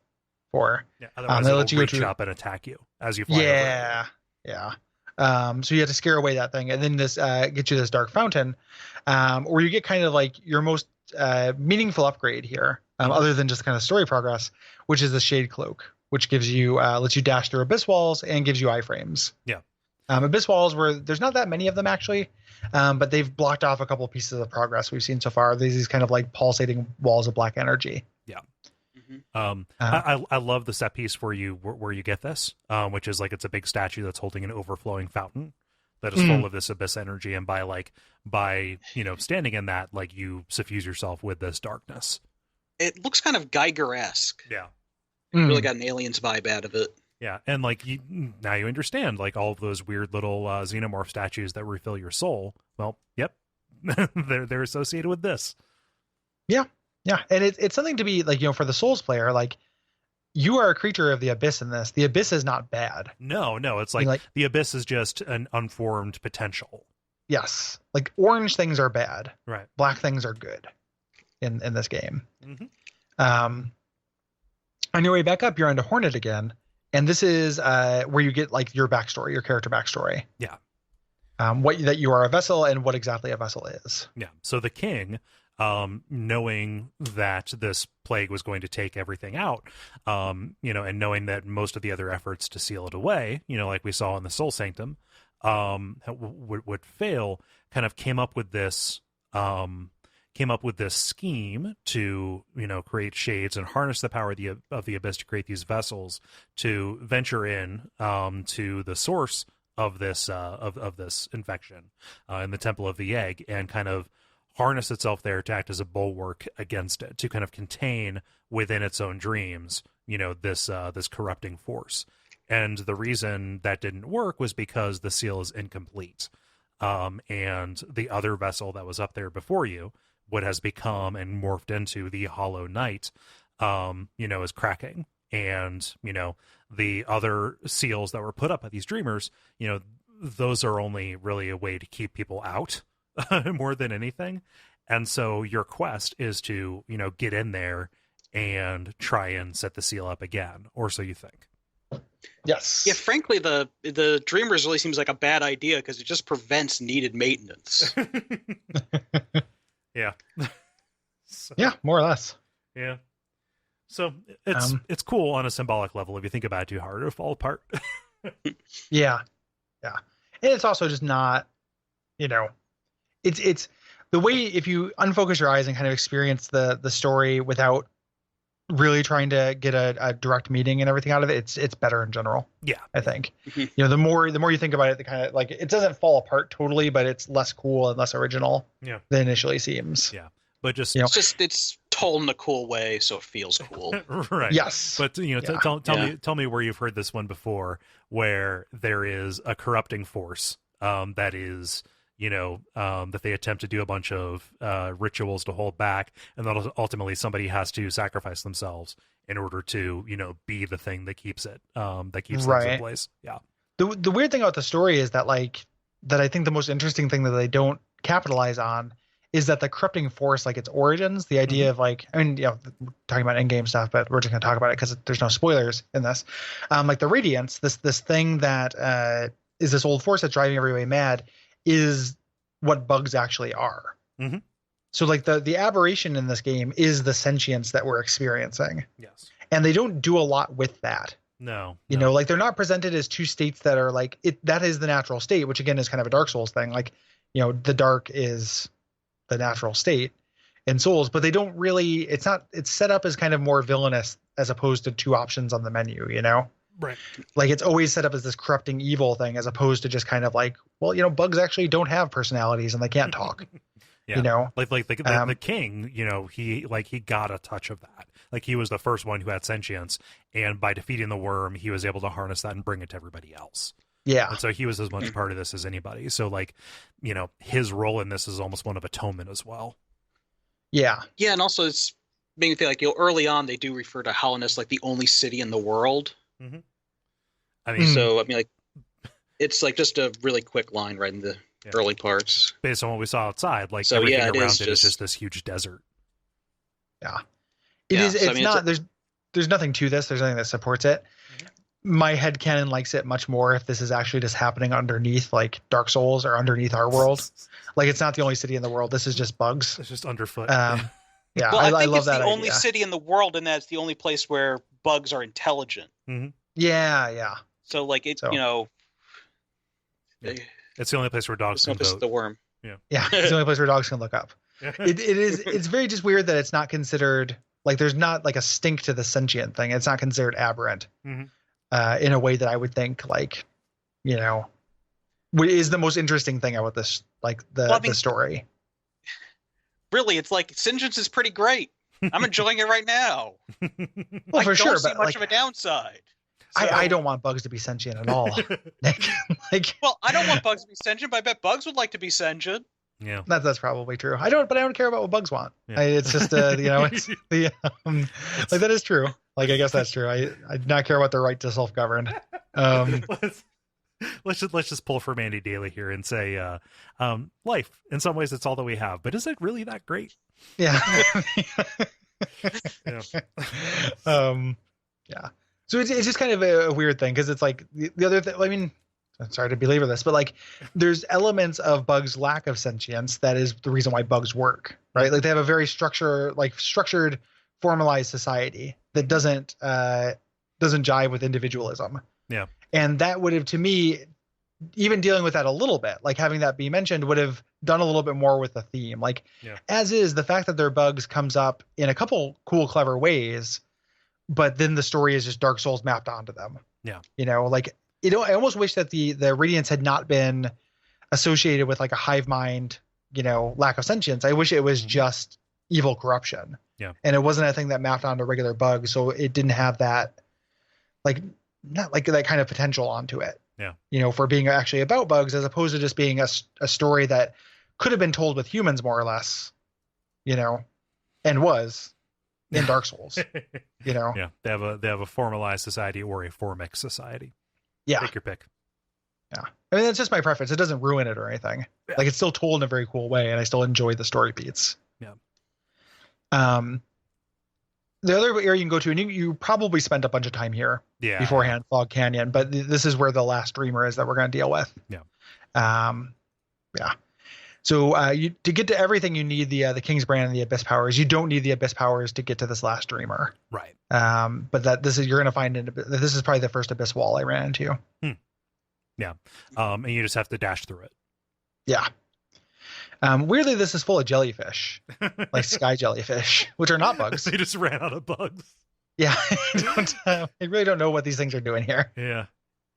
for. Yeah, otherwise it'll let you reach up and attack you as you fly over. Yeah. So you have to scare away that thing, and then this get you this dark fountain, where you get kind of like your most meaningful upgrade here, other than just kind of story progress, which is the Shade Cloak, which gives you lets you dash through abyss walls and gives you iframes. Yeah. Abyss walls where there's not that many of them actually, but they've blocked off a couple of pieces of progress we've seen so far. There's these kind of like pulsating walls of black energy. Yeah. I love the set piece where you get this, which is like it's a big statue that's holding an overflowing fountain that is full of this abyss energy, and by standing in that, like you suffuse yourself with this darkness. It looks kind of Geiger-esque. Yeah. Really got an Aliens vibe out of it. Yeah, and like now you understand like all of those weird little xenomorph statues that refill your soul. Well, yep, they're associated with this. Yeah, and it's something to be like for the Souls player. Like you are a creature of the abyss in this. The abyss is not bad. No, it's I mean, like the abyss is just an unformed potential. Yes, like orange things are bad. Right. Black things are good in this game. Mm-hmm. On your way back up, you're onto Hornet again, and this is where you get like your backstory, your character backstory. Yeah. That you are a vessel and what exactly a vessel is. Yeah. So the king, knowing that this plague was going to take everything out, and knowing that most of the other efforts to seal it away, like we saw in the Soul Sanctum, would fail, kind of came up with this scheme to create shades and harness the power of the abyss to create these vessels to venture in to the source of this of this infection in the Temple of the Egg, and kind of harness itself there to act as a bulwark against it, to kind of contain within its own dreams this corrupting force. And the reason that didn't work was because the seal is incomplete, and the other vessel that was up there before you, what has become and morphed into the Hollow Knight, is cracking. And, the other seals that were put up by these dreamers, those are only really a way to keep people out more than anything. And so your quest is to, get in there and try and set the seal up again, or so you think. Yes. Yeah, frankly, the Dreamers really seems like a bad idea because it just prevents needed maintenance. Yeah. Yeah, more or less. Yeah. So it's cool on a symbolic level. If you think about it too hard, it'll fall apart. Yeah. And it's also just not, it's the way, if you unfocus your eyes and kind of experience the story without really trying to get a direct meaning and everything out of it, it's better in general. Yeah. I think, the more you think about it, the kind of like, it doesn't fall apart totally, but it's less cool and less original than initially seems. Yeah. But just, it's told in a cool way, so it feels cool. Right. Yes. But tell me where you've heard this one before, where there is a corrupting force that is, that they attempt to do a bunch of rituals to hold back, and then ultimately somebody has to sacrifice themselves in order to, be the thing that keeps it, things in place. Yeah. The weird thing about the story is that that I think the most interesting thing that they don't capitalize on is that the corrupting force, like its origins, the idea of we're talking about in-game stuff, but we're just going to talk about it because there's no spoilers in this. Like the Radiance, this thing that is this old force that's driving everybody mad, is what bugs actually are. Mm-hmm. So like the aberration in this game is the sentience that we're experiencing. Yes. And they don't do a lot with that. No. Like they're not presented as two states that are like it. That is the natural state, which again is kind of a Dark Souls thing. Like, the dark is the natural state in Souls, but they don't really, it's set up as kind of more villainous as opposed to two options on the menu, Right. Like it's always set up as this corrupting evil thing as opposed to just kind of like, well, bugs actually don't have personalities and they can't talk. Yeah. Like the king, he got a touch of that. Like he was the first one who had sentience, and by defeating the worm, he was able to harness that and bring it to everybody else. Yeah. And so he was as much part of this as anybody. So his role in this is almost one of atonement as well. Yeah. Yeah, and also it's made me think early on they do refer to Hollowness like the only city in the world. Mm-hmm. It's like just a really quick line right in the early parts. Based on what we saw outside, everything around it is just this huge desert. Yeah. There's nothing to this. There's nothing that supports it. Mm-hmm. My headcanon likes it much more if this is actually just happening underneath like Dark Souls or underneath our world. Like it's not the only city in the world. This is just bugs. It's just underfoot. Yeah, well, I love that. It's the only city in the world, and that's the only place where bugs are intelligent. Mm-hmm. Yeah. So it's the only place where dogs can vote. The worm. Yeah. It's the only place where dogs can look up. It's very just weird that it's not considered like there's not like a stink to the sentient thing. It's not considered aberrant. Mm-hmm. In a way that I would think is the most interesting thing about this, the story. Really, it's like sentience is pretty great. I'm enjoying it right now. Well, for sure, but but much of a downside. So, I don't want bugs to be sentient at all. Well, I don't want bugs to be sentient, but I bet bugs would like to be sentient. Yeah, that's probably true. But I don't care about what bugs want. Yeah. It's just it's the like that is true. Like, I guess that's true. I do not care about their right to self-govern. Um, let's just pull from Andy Daly here and say, life, in some ways, it's all that we have. But is it really that great? yeah. Yeah. Yeah. So it's just kind of a weird thing because it's like the other thing. I mean, I'm sorry to belabor this, but like there's elements of bugs' lack of sentience that is the reason why bugs work, right? Like they have a very structured, formalized society that doesn't jive with individualism. Yeah. And that would have, to me, even dealing with that a little bit, like having that be mentioned would have done a little bit more with the theme. Like, as is, the fact that they're bugs comes up in a couple cool, clever ways, but then the story is just Dark Souls mapped onto them. Yeah. You know, like, I almost wish that the Radiants had not been associated with like a hive mind, you know, lack of sentience. I wish it was just evil corruption. Yeah. And it wasn't a thing that mapped onto regular bugs, so it didn't have that, like, not like that kind of potential onto it. Yeah. You know, for being actually about bugs as opposed to just being a story that could have been told with humans more or less, you know, and was in Dark Souls, you know. Yeah. They have a formalized society or a formic society. Yeah. Take your pick. Yeah. I mean, that's just my preference. It doesn't ruin it or anything. Yeah. Like, it's still told in a very cool way, and I still enjoy the story beats. Yeah. The other area you can go to, and you probably spent a bunch of time here beforehand, Fog Canyon, but this is where the last dreamer is that we're going to deal with. Yeah. Yeah. So to get to everything, you need the King's Brand and the Abyss powers. You don't need the Abyss powers to get to this last dreamer. Right. But you're going to find this is probably the first Abyss wall I ran into. Yeah. And you just have to dash through it. Yeah. Weirdly, this is full of jellyfish, like sky jellyfish, which are not bugs. They just ran out of bugs. Yeah, I really don't know what these things are doing here. Yeah,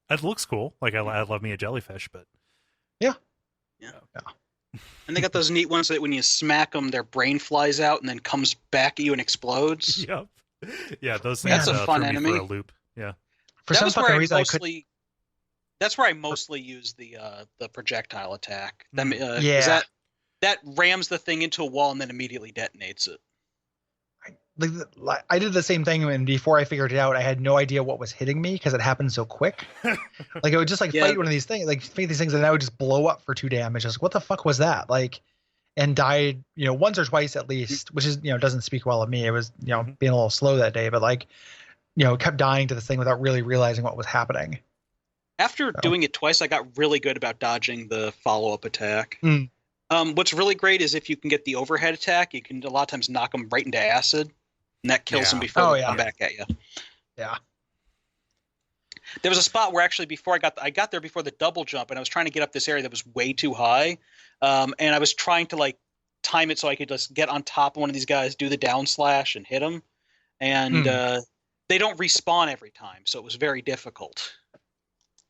it looks cool. Like I love me a jellyfish, but yeah. And they got those neat ones that when you smack them, their brain flies out and then comes back at you and explodes. Yep. Yeah, those things. That's a fun enemy. For a loop. Yeah. For some fucking reason, that's where I mostly use the projectile attack. Yeah. That rams the thing into a wall and then immediately detonates it. I did the same thing, and before I figured it out, I had no idea what was hitting me because it happened so quick. Like I would just fight one of these things, and I would just blow up for 2 damage. Just what the fuck was that? Like, and died, you know, once or twice at least, which is, you know, doesn't speak well of me. It was, you know, being a little slow that day, but like, you know, kept dying to this thing without really realizing what was happening. After doing it twice, I got really good about dodging the follow-up attack. What's really great is if you can get the overhead attack, you can a lot of times knock them right into acid, and that kills them before they come back at you. Yeah. There was a spot where actually before I got there before the double jump, and I was trying to get up this area that was way too high, and I was trying to like time it so I could just get on top of one of these guys, do the down slash, and hit them, and they don't respawn every time, so it was very difficult.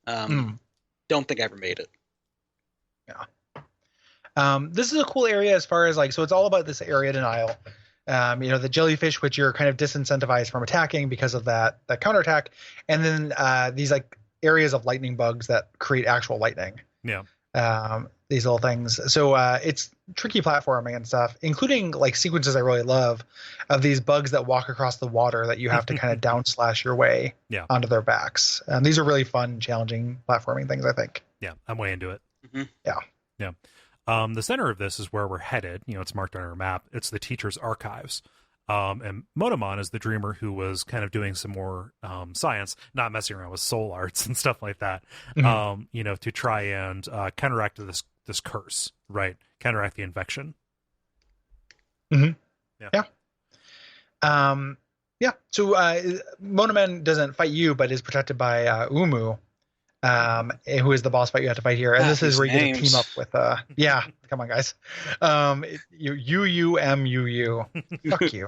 Don't think I ever made it. Yeah. This is a cool area as far as like, so it's all about this area denial. You know, the jellyfish, which you're kind of disincentivized from attacking because of that counterattack. And then these like areas of lightning bugs that create actual lightning. Yeah. These little things. So it's tricky platforming and stuff, including like sequences I really love of these bugs that walk across the water that you have to kind of down slash your way onto their backs. These are really fun, challenging platforming things, I think. Yeah, I'm way into it. Yeah. Yeah. The center of this is where we're headed. You know, it's marked on our map. It's the teacher's archives. And Motomon is the dreamer who was kind of doing some more science, not messing around with soul arts and stuff like that, you know, to try and counteract this curse, right? Counteract the infection. Yeah. Yeah. So Monomon doesn't fight you, but is protected by Umu. Who is the boss fight you have to fight here? And this is where you get to team up with come on guys. UUMUU. Fuck you.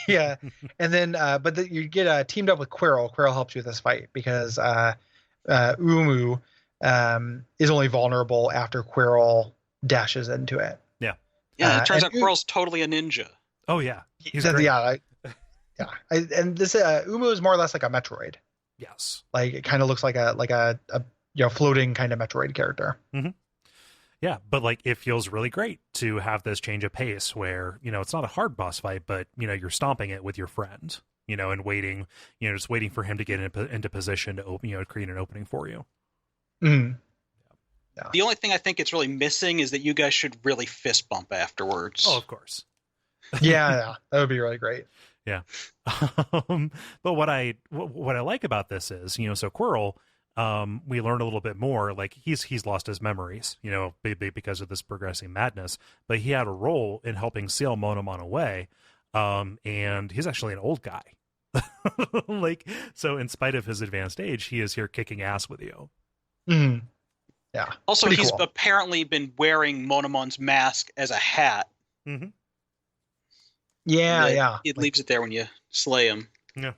Yeah. And then but you get teamed up with Quirrell. Quirrell helps you with this fight because Umu is only vulnerable after Quirrell dashes into it. Yeah. Yeah, it turns out Quirrell's totally a ninja. Oh yeah. He's great. And this Umu is more or less like a Metroid. Yes. Like it kind of looks like a you know, floating kind of Metroid character. Yeah, but like it feels really great to have this change of pace where, you know, it's not a hard boss fight, but you know, you're stomping it with your friend. and waiting, just waiting for him to get into position to open, create an opening for you. Mm-hmm. Yeah. The only thing I think it's really missing is that you guys should really fist bump afterwards. Oh, of course. Yeah, that would be really great. Yeah. But what I like about this is, so Quirrell, we learn a little bit more. Like he's lost his memories, because of this progressing madness. But he had a role in helping seal Monomon away, and he's actually an old guy. So in spite of his advanced age, he is here kicking ass with you. Mm-hmm. Yeah. Also, pretty he's cool. apparently been wearing Monomon's mask as a hat. Mm-hmm. Yeah. It leaves it there when you slay him. Yeah.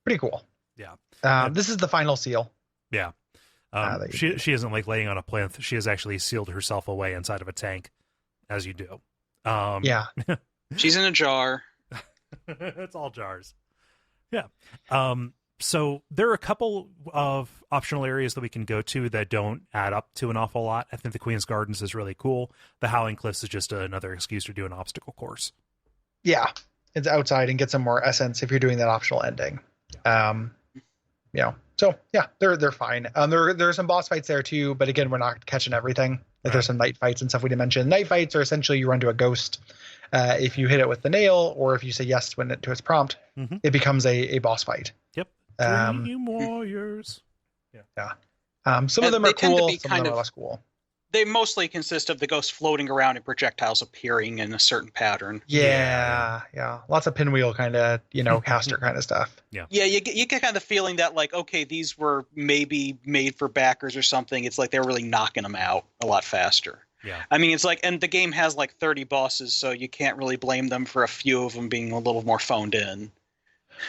Pretty cool. Yeah. This is the final seal. Yeah. She isn't like laying on a plinth. She has actually sealed herself away inside of a tank, as you do. Yeah. She's in a jar. It's all jars. Yeah. So there are a couple of optional areas that we can go to that don't add up to an awful lot. I think the Queen's Gardens is really cool. The Howling Cliffs is just another excuse to do an obstacle course. Yeah. It's outside and get some more essence if you're doing that optional ending. So yeah, they're fine. There are some boss fights there too, but again, we're not catching everything. Like there's some night fights and stuff we didn't mention. Night fights are essentially you run to a ghost. If you hit it with the nail, or if you say yes to its prompt, it becomes a boss fight. Yep. Dream Warriors. Yeah. Some of them are cool, some of them are less cool. They mostly consist of the ghost floating around and projectiles appearing in a certain pattern. Yeah. Lots of pinwheel kind of, caster kind of stuff. Yeah, you get kind of the feeling that, like, okay, these were maybe made for backers or something. It's like they're really knocking them out a lot faster. Yeah. I mean, it's like, and the game has like 30 bosses, so you can't really blame them for a few of them being a little more phoned in.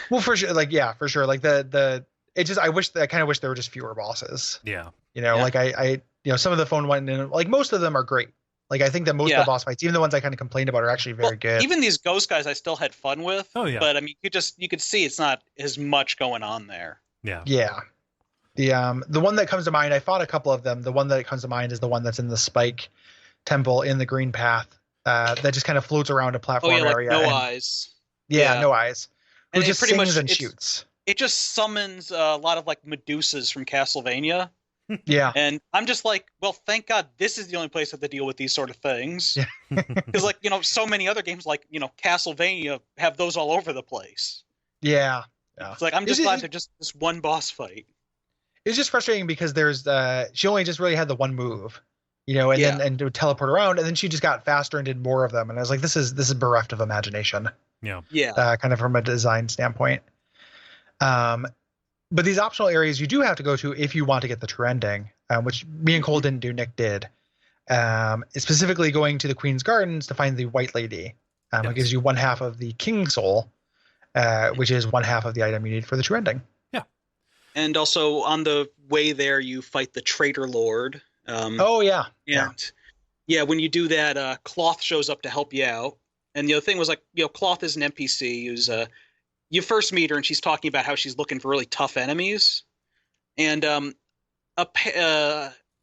Well, for sure. For sure. Like I kind of wish there were just fewer bosses. Yeah. Like I some of the phone went in, like most of them are great. Like I think that most of the boss fights, even the ones I kind of complained about, are actually very good. Even these ghost guys I still had fun with. Oh yeah. But I mean, you could see it's not as much going on there. Yeah. Yeah. The one that comes to mind, I fought a couple of them. The one that comes to mind is the one that's in the Spike Temple in the Green Path, that just kind of floats around a platform area. No eyes. Yeah, no eyes. Who And just pretty sings much and shoots. It just summons a lot of like Medusas from Castlevania. Yeah. And I'm just like, well, thank God this is the only place I have to deal with these sort of things. Yeah. Because so many other games like, Castlevania have those all over the place. Yeah. It's like, I'm just glad they're just this one boss fight. It's just frustrating because there's she only just really had the one move, and to teleport around, and then she just got faster and did more of them. And I was like, this is bereft of imagination. Yeah. Yeah. Kind of from a design standpoint. But these optional areas you do have to go to if you want to get the true ending, which me and Cole didn't do, Nick did. Specifically going to the Queen's Gardens to find the White Lady. It gives you one half of the King Soul, which is one half of the item you need for the true ending. Yeah. And also on the way there, you fight the Traitor Lord. Yeah. When you do that, Cloth shows up to help you out. And the other thing was like, Cloth is an NPC who's you first meet her and she's talking about how she's looking for really tough enemies. And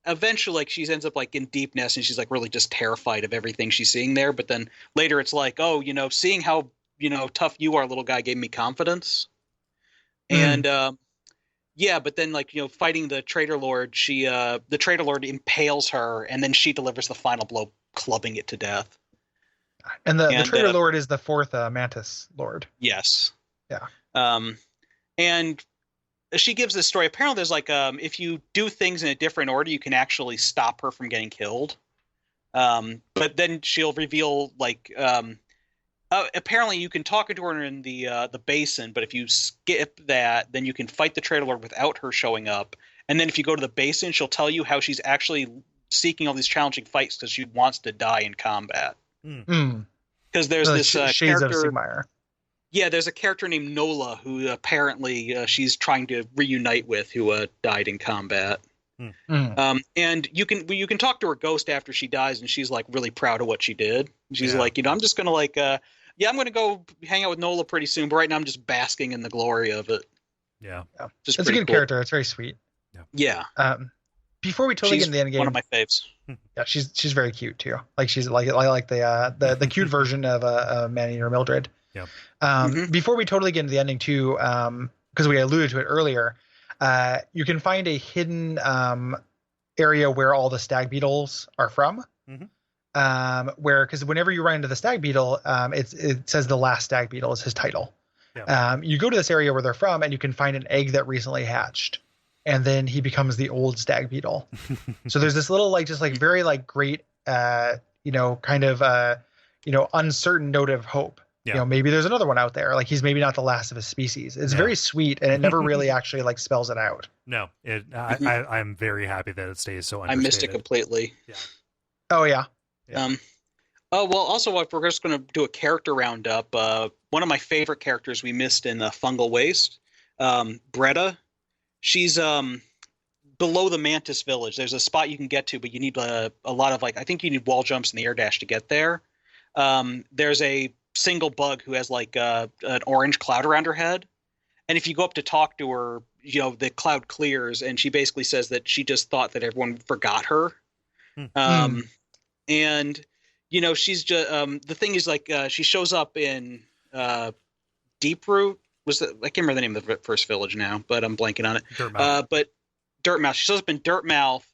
eventually, like, she ends up like in deepness and she's like really just terrified of everything she's seeing there. But then later it's like, oh, seeing how, tough you are, little guy, gave me confidence. And but then like, fighting the Traitor Lord, the Traitor Lord impales her and then she delivers the final blow, clubbing it to death. And the Traitor Lord is the fourth Mantis Lord. Yes. Yeah. And she gives this story. Apparently there's like, if you do things in a different order, you can actually stop her from getting killed. But then she'll reveal like, apparently you can talk to her in the basin, but if you skip that, then you can fight the Traitor Lord without her showing up. And then if you go to the basin, she'll tell you how she's actually seeking all these challenging fights because she wants to die in combat. Because there's this Shades character. of Sigmire. Yeah, there's a character named Nola who apparently she's trying to reunite with, who died in combat. And you can talk to her ghost after she dies, and she's like really proud of what she did. She's like, I'm just gonna like, I'm gonna go hang out with Nola pretty soon, but right now I'm just basking in the glory of it. Yeah, it's a good character. It's very sweet. Yeah. Before we totally get into the end game, one of my faves. Yeah, she's very cute too. Like she's like the cute version of Maneater Mildred. Yeah. Before we totally get into the ending too, because we alluded to it earlier, you can find a hidden area where all the stag beetles are from. Because whenever you run into the stag beetle, it says the last stag beetle is his title. Yeah. You go to this area where they're from, and you can find an egg that recently hatched, and then he becomes the old stag beetle. So there's this little very great kind of uncertain note of hope. Yeah. Maybe there's another one out there. Like he's maybe not the last of his species. It's very sweet, and it never really actually spells it out. No, I'm very happy that it stays so understated. I missed it completely. Yeah. Oh yeah. Oh, well, also, if we're just going to do a character roundup, one of my favorite characters we missed in Fungal Waste, Bretta. She's below the Mantis Village. There's a spot you can get to, but you need a lot of, I think you need wall jumps and the air dash to get there. There's a single bug who has, an orange cloud around her head. And if you go up to talk to her, the cloud clears, and she basically says that she just thought that everyone forgot her. And... she's just the thing is she shows up in Deep Root. I can't remember the name of the first village now, but I'm blanking on it. Dirtmouth. But Dirtmouth. She shows up in Dirtmouth,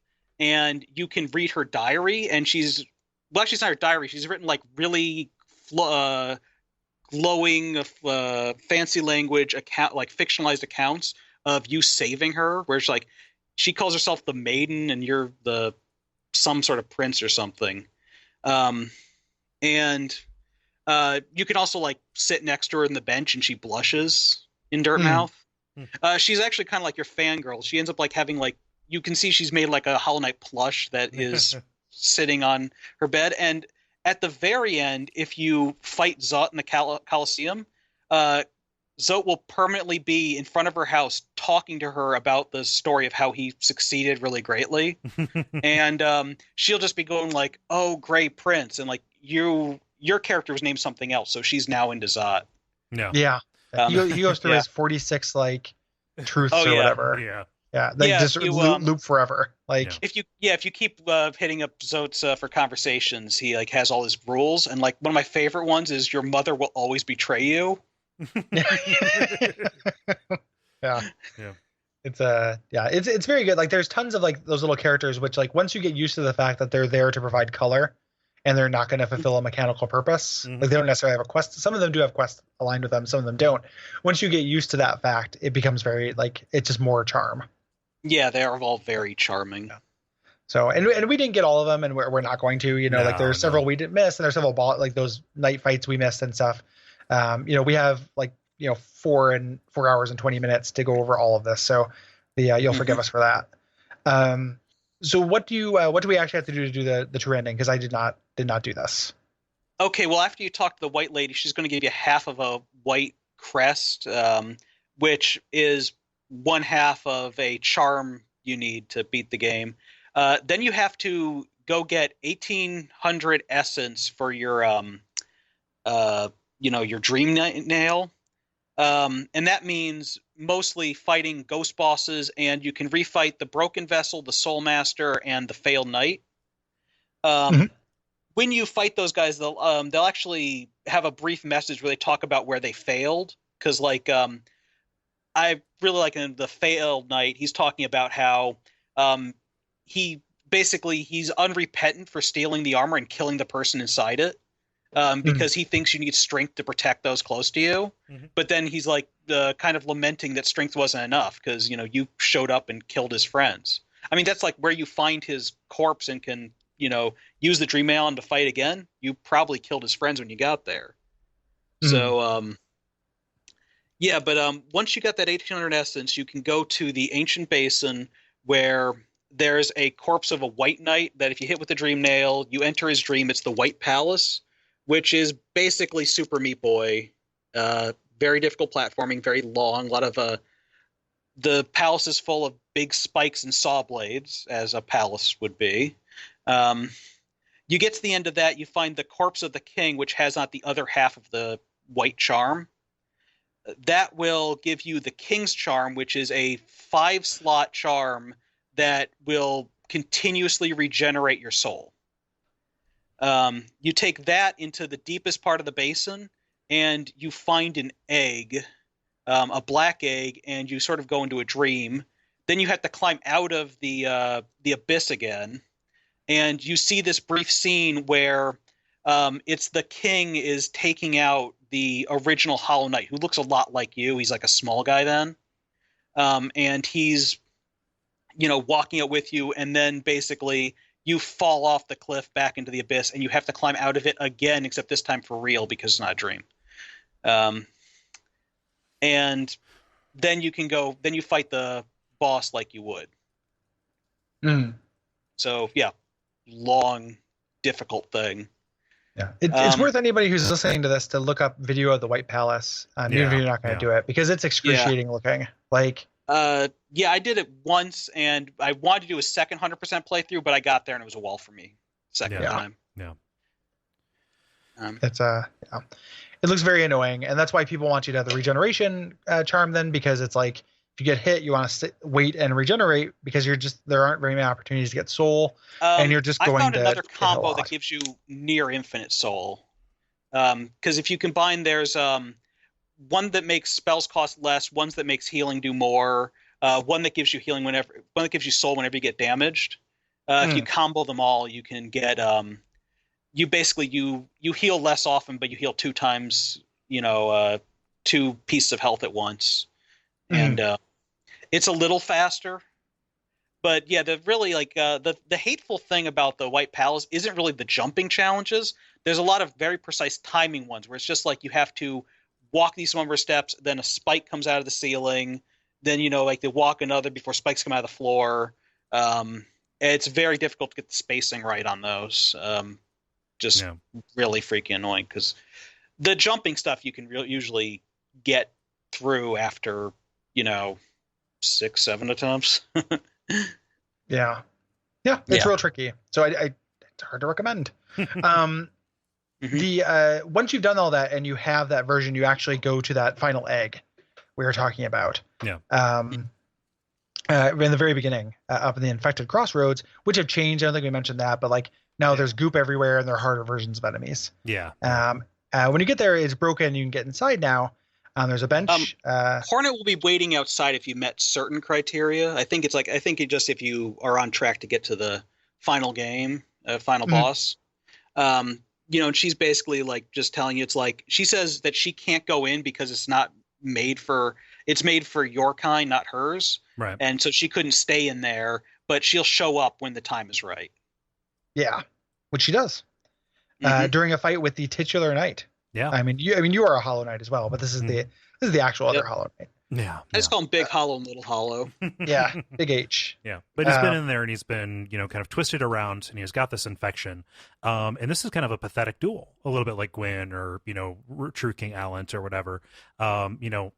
and you can read her diary. And actually, it's not her diary. She's written really glowing, fancy language fictionalized accounts of you saving her. Where she calls herself the Maiden, and you're some sort of prince or something. And you can also sit next to her in the bench, and she blushes in Dirtmouth. She's actually kind of like your fangirl. She ends up having you can see she's made a Hollow Knight plush that is sitting on her bed. And at the very end, if you fight Zot in the Coliseum, Zot will permanently be in front of her house talking to her about the story of how he succeeded really greatly. And she'll just be going "Oh, Gray Prince," and your character was named something else, so she's now into Zot. Yeah. He goes through his 46 truths or whatever. Loop forever. If you keep hitting up Zotes for conversations, he has all his rules, and one of my favorite ones is your mother will always betray you. Yeah. It's very good. There's tons of those little characters which once you get used to the fact that they're there to provide color and they're not going to fulfill a mechanical purpose, they don't necessarily have a quest. Some of them do have quests aligned with them, some of them don't. Once you get used to that fact, it becomes very it's just more charm. Yeah, they are all very charming. Yeah. So and we didn't get all of them, and we're not going to. There's several we didn't miss, and there's several those night fights we missed and stuff. We have 4 hours and 20 minutes to go over all of this, so you'll forgive us for that. So what do we actually have to do the true ending? Because I did not do this. Okay, well, after you talk to the white lady, she's going to give you half of a white crest, which is one half of a charm you need to beat the game. Then you have to go get 1,800 essence for your your dream nail. And that means mostly fighting ghost bosses, and you can refight the Broken Vessel, the Soul Master, and the Failed Knight. When you fight those guys, they'll actually have a brief message where they talk about where they failed. Because I really like in the Failed Knight, he's talking about how he's unrepentant for stealing the armor and killing the person inside it. Because he thinks you need strength to protect those close to you. But then he's kind of lamenting that strength wasn't enough because, you showed up and killed his friends. I mean, that's where you find his corpse and can, use the Dream Allen to fight again. You probably killed his friends when you got there. So, but once you got that 1,800 essence, you can go to the Ancient Basin where there's a corpse of a white knight that if you hit with the Dream Nail, you enter his dream. It's the White Palace, which is basically Super Meat Boy. Very difficult platforming, very long. A lot of the palace is full of big spikes and saw blades, as a palace would be. You get to the end of that, you find the corpse of the king, which has not the other half of the white charm. That will give you the king's charm, which is a 5-slot charm that will continuously regenerate your soul. You take that into the deepest part of the basin, and you find an egg, a black egg, and you sort of go into a dream. Then you have to climb out of the abyss again, and you see this brief scene where it's the king is taking out the original Hollow Knight, who looks a lot like you. He's like a small guy then, and he's walking out with you, and then basically you fall off the cliff back into the abyss, and you have to climb out of it again, except this time for real because it's not a dream. And then you fight the boss like you would. So yeah, long, difficult thing. Yeah, it's worth anybody who's listening to this to look up video of the White Palace, even if you're not going to do it, because it's excruciating looking. Like, I did it once, and I wanted to do a second 100% playthrough, but I got there and it was a wall for me second time. Yeah. It's it looks very annoying, and that's why people want you to have the regeneration charm then, because it's like if you get hit, you want to wait and regenerate because there aren't very many opportunities to get soul, and you're just going to. I found another combo that gives you near infinite soul, because if you combine, there's one that makes spells cost less, ones that makes healing do more, one that gives you one that gives you soul whenever you get damaged. If you combo them all, you can get you basically you heal less often, but you heal 2 times, 2 pieces of health at once, and it's a little faster. But yeah, the really the hateful thing about the White Palace isn't really the jumping challenges. There's a lot of very precise timing ones where it's just like you have to walk these number of steps, then a spike comes out of the ceiling, then they walk another before spikes come out of the floor. It's very difficult to get the spacing right on those. Really freaking annoying, because the jumping stuff you can usually get through after 6-7 attempts. It's real tricky, so it's hard to recommend. The once you've done all that and you have that version, you actually go to that final egg we were talking about. In the very beginning, up in the infected crossroads, which have changed. I don't think we mentioned that, but now there's goop everywhere and there are harder versions of enemies. When you get there, it's broken. You can get inside now. There's a bench. Hornet will be waiting outside if you met certain criteria. I think just if you are on track to get to the final game, final boss. And she's basically just telling you, it's she says that she can't go in because it's made for your kind, not hers. Right. And so she couldn't stay in there, but she'll show up when the time is right. Yeah. Which she does. During a fight with the titular knight. Yeah. I mean you are a Hollow Knight as well, but this is the actual other Hollow Knight. Yeah. I just call him Big Hollow and Little Hollow. Yeah. Big H. Yeah. But he's been in there and he's been, kind of twisted around and he's got this infection. And this is kind of a pathetic duel, a little bit like Gwyn or, True King Allant or whatever.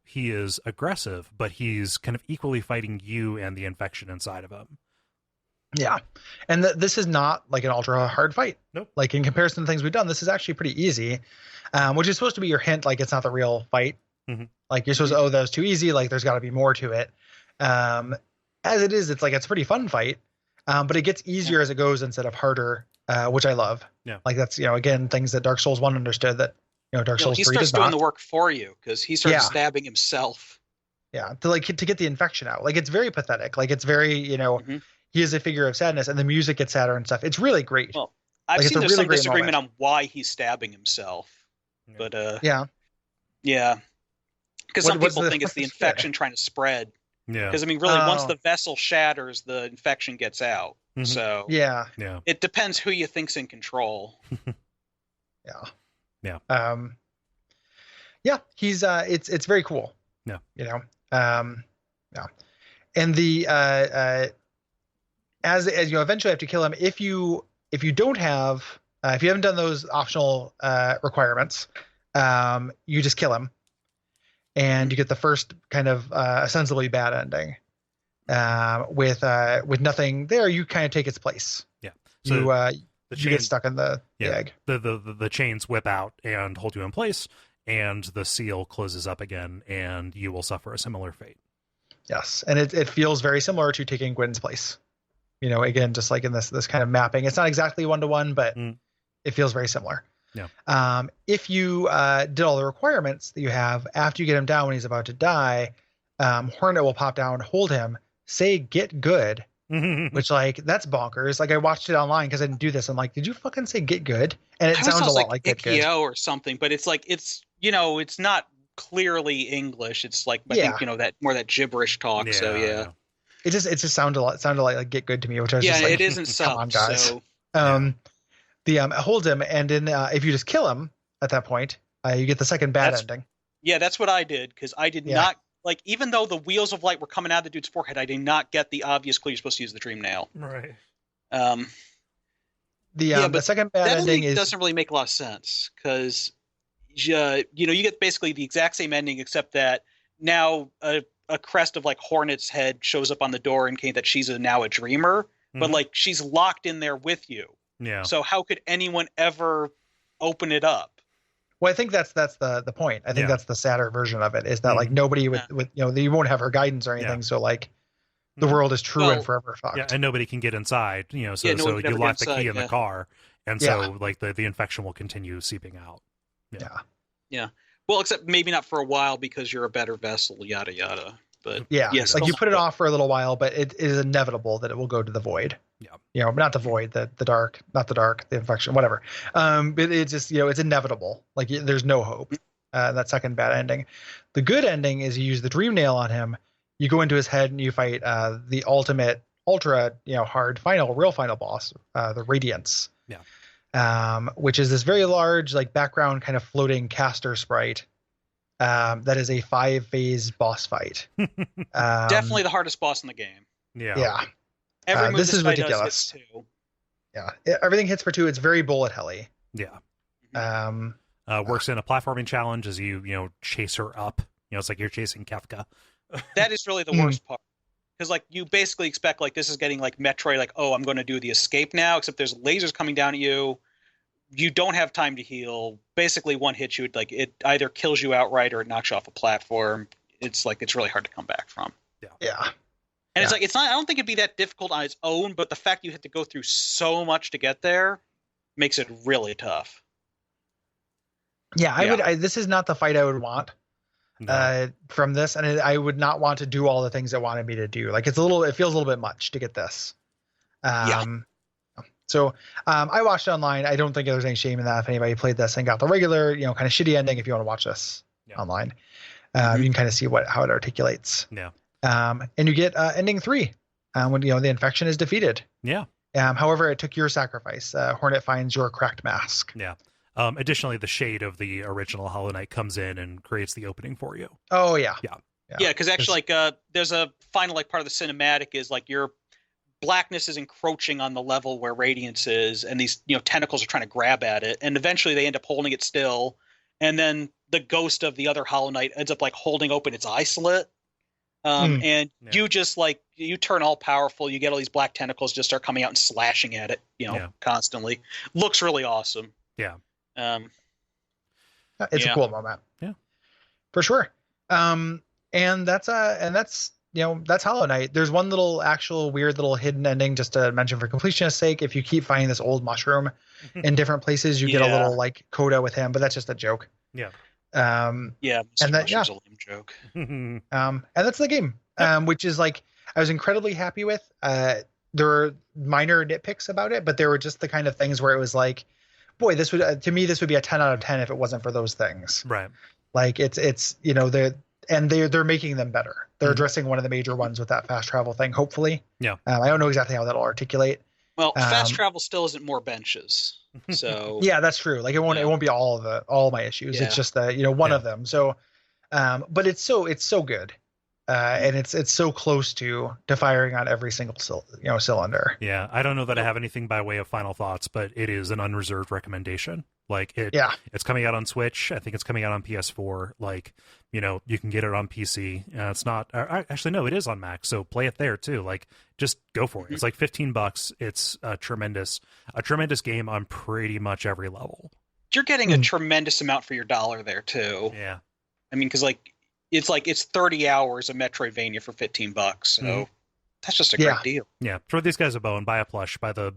He is aggressive, but he's kind of equally fighting you and the infection inside of him. Yeah. And this is not an ultra hard fight. Nope. In comparison to things we've done, this is actually pretty easy, which is supposed to be your hint. It's not the real fight. You're supposed to, that was too easy. There's got to be more to it. As it is, it's it's a pretty fun fight, but it gets easier as it goes instead of harder, which I love. Yeah. That's, again, things that Dark Souls 1 understood that, Dark Souls 3 does not. He starts doing the work for you because he starts stabbing himself. Yeah. To get the infection out. It's very pathetic. It's very, he is a figure of sadness and the music gets sadder and stuff. It's really great. Well, I've seen there's some disagreement on why he's stabbing himself, but yeah. Because some people think it's the infection trying to spread. Yeah. Because really, once the vessel shatters, the infection gets out. So yeah, it depends who you think's in control. Yeah. He's it's very cool. Yeah. And the as eventually have to kill him if you don't have if you haven't done those optional requirements, you just kill him. And you get the first kind of ostensibly bad ending. With nothing there, you kind of take its place. Yeah. So you get stuck in the egg. The chains whip out and hold you in place, and the seal closes up again, and you will suffer a similar fate. Yes, and it feels very similar to taking Gwyn's place. Again, just in this kind of mapping. It's not exactly 1-to-1, but it feels very similar. If you did all the requirements that you have, after you get him down when he's about to die, Hornet will pop down, hold him, say "get good," which like that's bonkers. Like I watched it online because I didn't do this. I'm like, did you fucking say "get good"? And it sounds a lot like "get good" or something, but it's like it's not clearly English. It's like I think that gibberish talk. Yeah, so yeah. It just sounded like "get good" to me, which I was just like, it isn't come on, guys. So... It holds him, and then if you just kill him at that point, you get the second bad ending. Yeah, that's what I did, because I did not like, even though the wheels of light were coming out of the dude's forehead, I did not get the obvious clue you're supposed to use the dream nail. Right. The second bad ending doesn't really make a lot of sense, because you get basically the exact same ending, except that now a crest of like Hornet's head shows up on the door indicating that she's now a dreamer, but like she's locked in there with you. Yeah. So how could anyone ever open it up? Well, I think that's the point. I think that's the sadder version of it, is that like nobody with you won't have her guidance or anything. So like the world is true and forever fucked. Yeah, and nobody can get inside. So you lock the key in the car, and so like the infection will continue seeping out. Yeah. Well, except maybe not for a while, because you're a better vessel. Yada yada. But yes, like you put it off for a little while, but it is inevitable that it will go to the void. Yeah. Not the void, the dark, not the dark, the infection, whatever. But it's just, it's inevitable. Like there's no hope. That second bad ending. The good ending is you use the dream nail on him. You go into his head and you fight the ultimate, ultra, hard real final boss, the Radiance. Yeah. Which is this very large, like background kind of floating caster sprite. That is a 5-phase boss fight. Definitely the hardest boss in the game. Yeah. Every move this is ridiculous. Yeah, everything hits for 2. It's very bullet helly. Yeah. Works in a platforming challenge as you chase her up. It's like you're chasing Kefka. That is really the worst part, because like you basically expect like this is getting like Metroid, like, oh, I'm going to do the escape now, except there's lasers coming down at you. You don't have time to heal. Basically, one hits you, like it either kills you outright or it knocks you off a platform. It's like it's really hard to come back from. Yeah. And it's like it's not. I don't think it'd be that difficult on its own, but the fact you have to go through so much to get there makes it really tough. Yeah, this is not the fight I would want from this, and I would not want to do all the things it wanted me to do. Like it feels a little bit much to get this. So I watched it online. I don't think there's any shame in that if anybody played this and got the regular, kind of shitty ending. If you want to watch this online, you can kind of see how it articulates. Yeah. And you get ending 3 when the infection is defeated. Yeah. However, it took your sacrifice. Hornet finds your cracked mask. Yeah. Additionally, the shade of the original Hollow Knight comes in and creates the opening for you. Oh yeah. Yeah, because actually, like, there's a final like part of the cinematic is like your blackness is encroaching on the level where Radiance is, and these tentacles are trying to grab at it, and eventually they end up holding it still, and then the ghost of the other Hollow Knight ends up like holding open its eye slit. And you just like you turn all powerful. You get all these black tentacles just start coming out and slashing at it, constantly. Looks really awesome. Yeah. It's a cool moment. Yeah, for sure. And that's Hollow Knight. There's one little actual weird little hidden ending just to mention for completionist's sake. If you keep finding this old mushroom in different places, you get a little like coda with him, but that's just a joke. Yeah. And that a lame joke. And that's the game, which is like I was incredibly happy with. There were minor nitpicks about it, but there were just the kind of things where it was like, boy, this would to me this would be a 10 out of 10 if it wasn't for those things. Right. Like they're making them better. They're addressing one of the major ones with that fast travel thing. Hopefully. Yeah. I don't know exactly how that'll articulate. Well, fast travel still isn't more benches. So yeah, that's true. Like it won't be all my issues. Yeah. It's just one of them. So, but it's so good, and it's so close to firing on every single cylinder. Yeah, I don't know that I have anything by way of final thoughts, but it is an unreserved recommendation. Like it's coming out on Switch. I think it's coming out on PS4. Like, you can get it on PC. It's not actually no, it is on Mac. So play it there too. Like, just go for it. It's like $15. It's a tremendous game on pretty much every level. You're getting a tremendous amount for your dollar there too. Yeah, I mean, because it's 30 hours of Metroidvania for $15. So that's just a great deal. Yeah, throw these guys a bone. Buy a plush. Buy the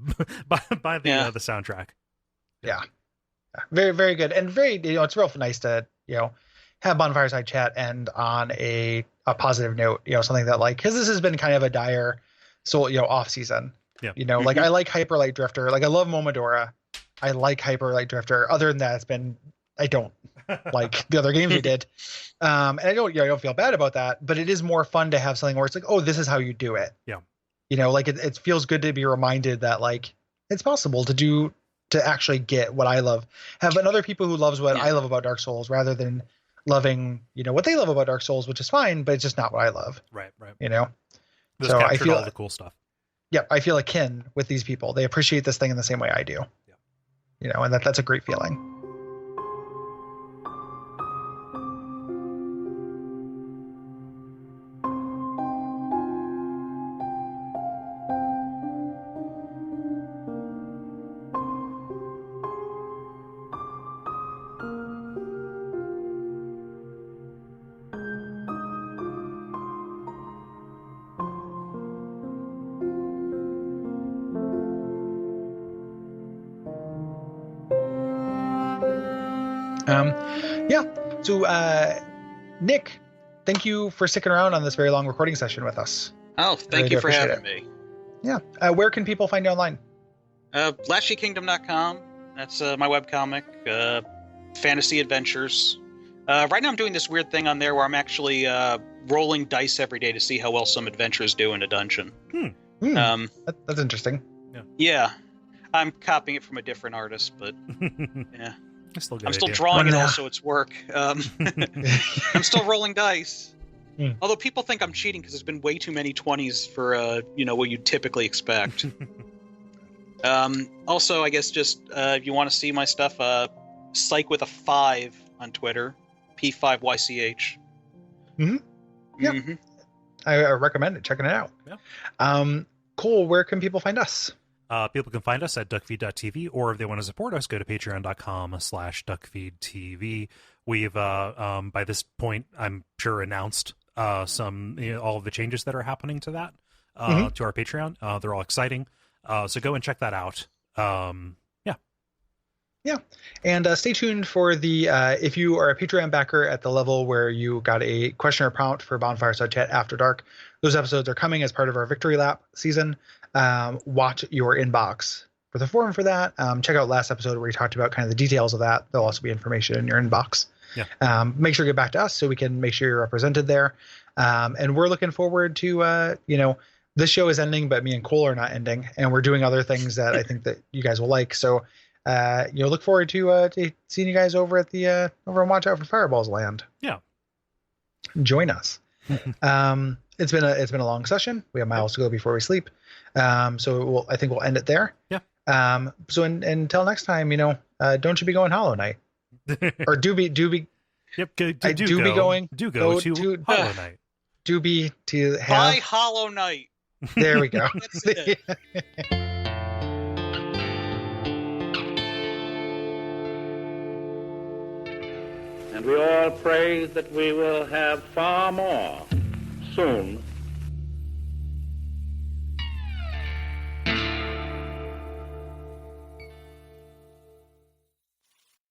the soundtrack. Yeah. Very, very good. And very, it's real nice to, have Bonfireside Chat end on a positive note, something that because this has been kind of a dire off season. Yeah. Like I like Hyper Light Drifter. Like I love Momodora. I like Hyper Light Drifter. Other than that, I don't like the other games we did. And I don't feel bad about that, but it is more fun to have something where it's like, oh, this is how you do it. Yeah. It feels good to be reminded that it's possible to actually get what I love. Have other people who loves what I love about Dark Souls rather than loving, what they love about Dark Souls, which is fine, but it's just not what I love. Right. This So captured I feel all the cool stuff. Yeah, I feel akin with these people. They appreciate this thing in the same way I do. Yeah. And that's a great feeling. So, Nick, thank you for sticking around on this very long recording session with us. Oh, thank you for having me. Yeah. Where can people find you online? LashkeyKingdom.com. That's my webcomic. Fantasy Adventures. Right now I'm doing this weird thing on there where I'm actually rolling dice every day to see how well some adventures do in a dungeon. That's interesting. Yeah. I'm copying it from a different artist, but yeah. I'm still idea. drawing it all, so it's work. I'm still rolling dice. Although people think I'm cheating because there's been way too many 20s for what you'd typically expect. Also, I guess just if you want to see my stuff, Psych with a 5 on Twitter, P5YCH. Mm-hmm. Yeah, I recommend it. Checking it out. Yeah. Cole, where can people find us? People can find us at Duckfeed.tv, or if they want to support us, go to patreon.com/Duckfeed.tv. We've, by this point, I'm sure announced some all of the changes that are happening to that, to our Patreon. They're all exciting. So go and check that out. Yeah. And stay tuned for the, if you are a Patreon backer at the level where you got a question or prompt for Bonfireside Chat After Dark, those episodes are coming as part of our Victory Lap season. Watch your inbox for the forum for that. Check out last episode where we talked about kind of the details of that. There'll also be information in your inbox. Yeah. Make sure you get back to us so we can make sure you're represented there. And we're looking forward to, this show is ending, but me and Cole are not ending, and we're doing other things that I think that you guys will like. So, look forward to seeing you guys over at the over and Watch Out for Fireballs Land. Yeah. Join us. It's been a long session. We have miles to go before we sleep. So I think we'll end it there. Yeah. So until next time, don't you be going Hollow Knight, or do be. Yep. Go to Hollow Knight. Do be to have. Buy Hollow Knight. There we go. That's it. And we all pray that we will have far more soon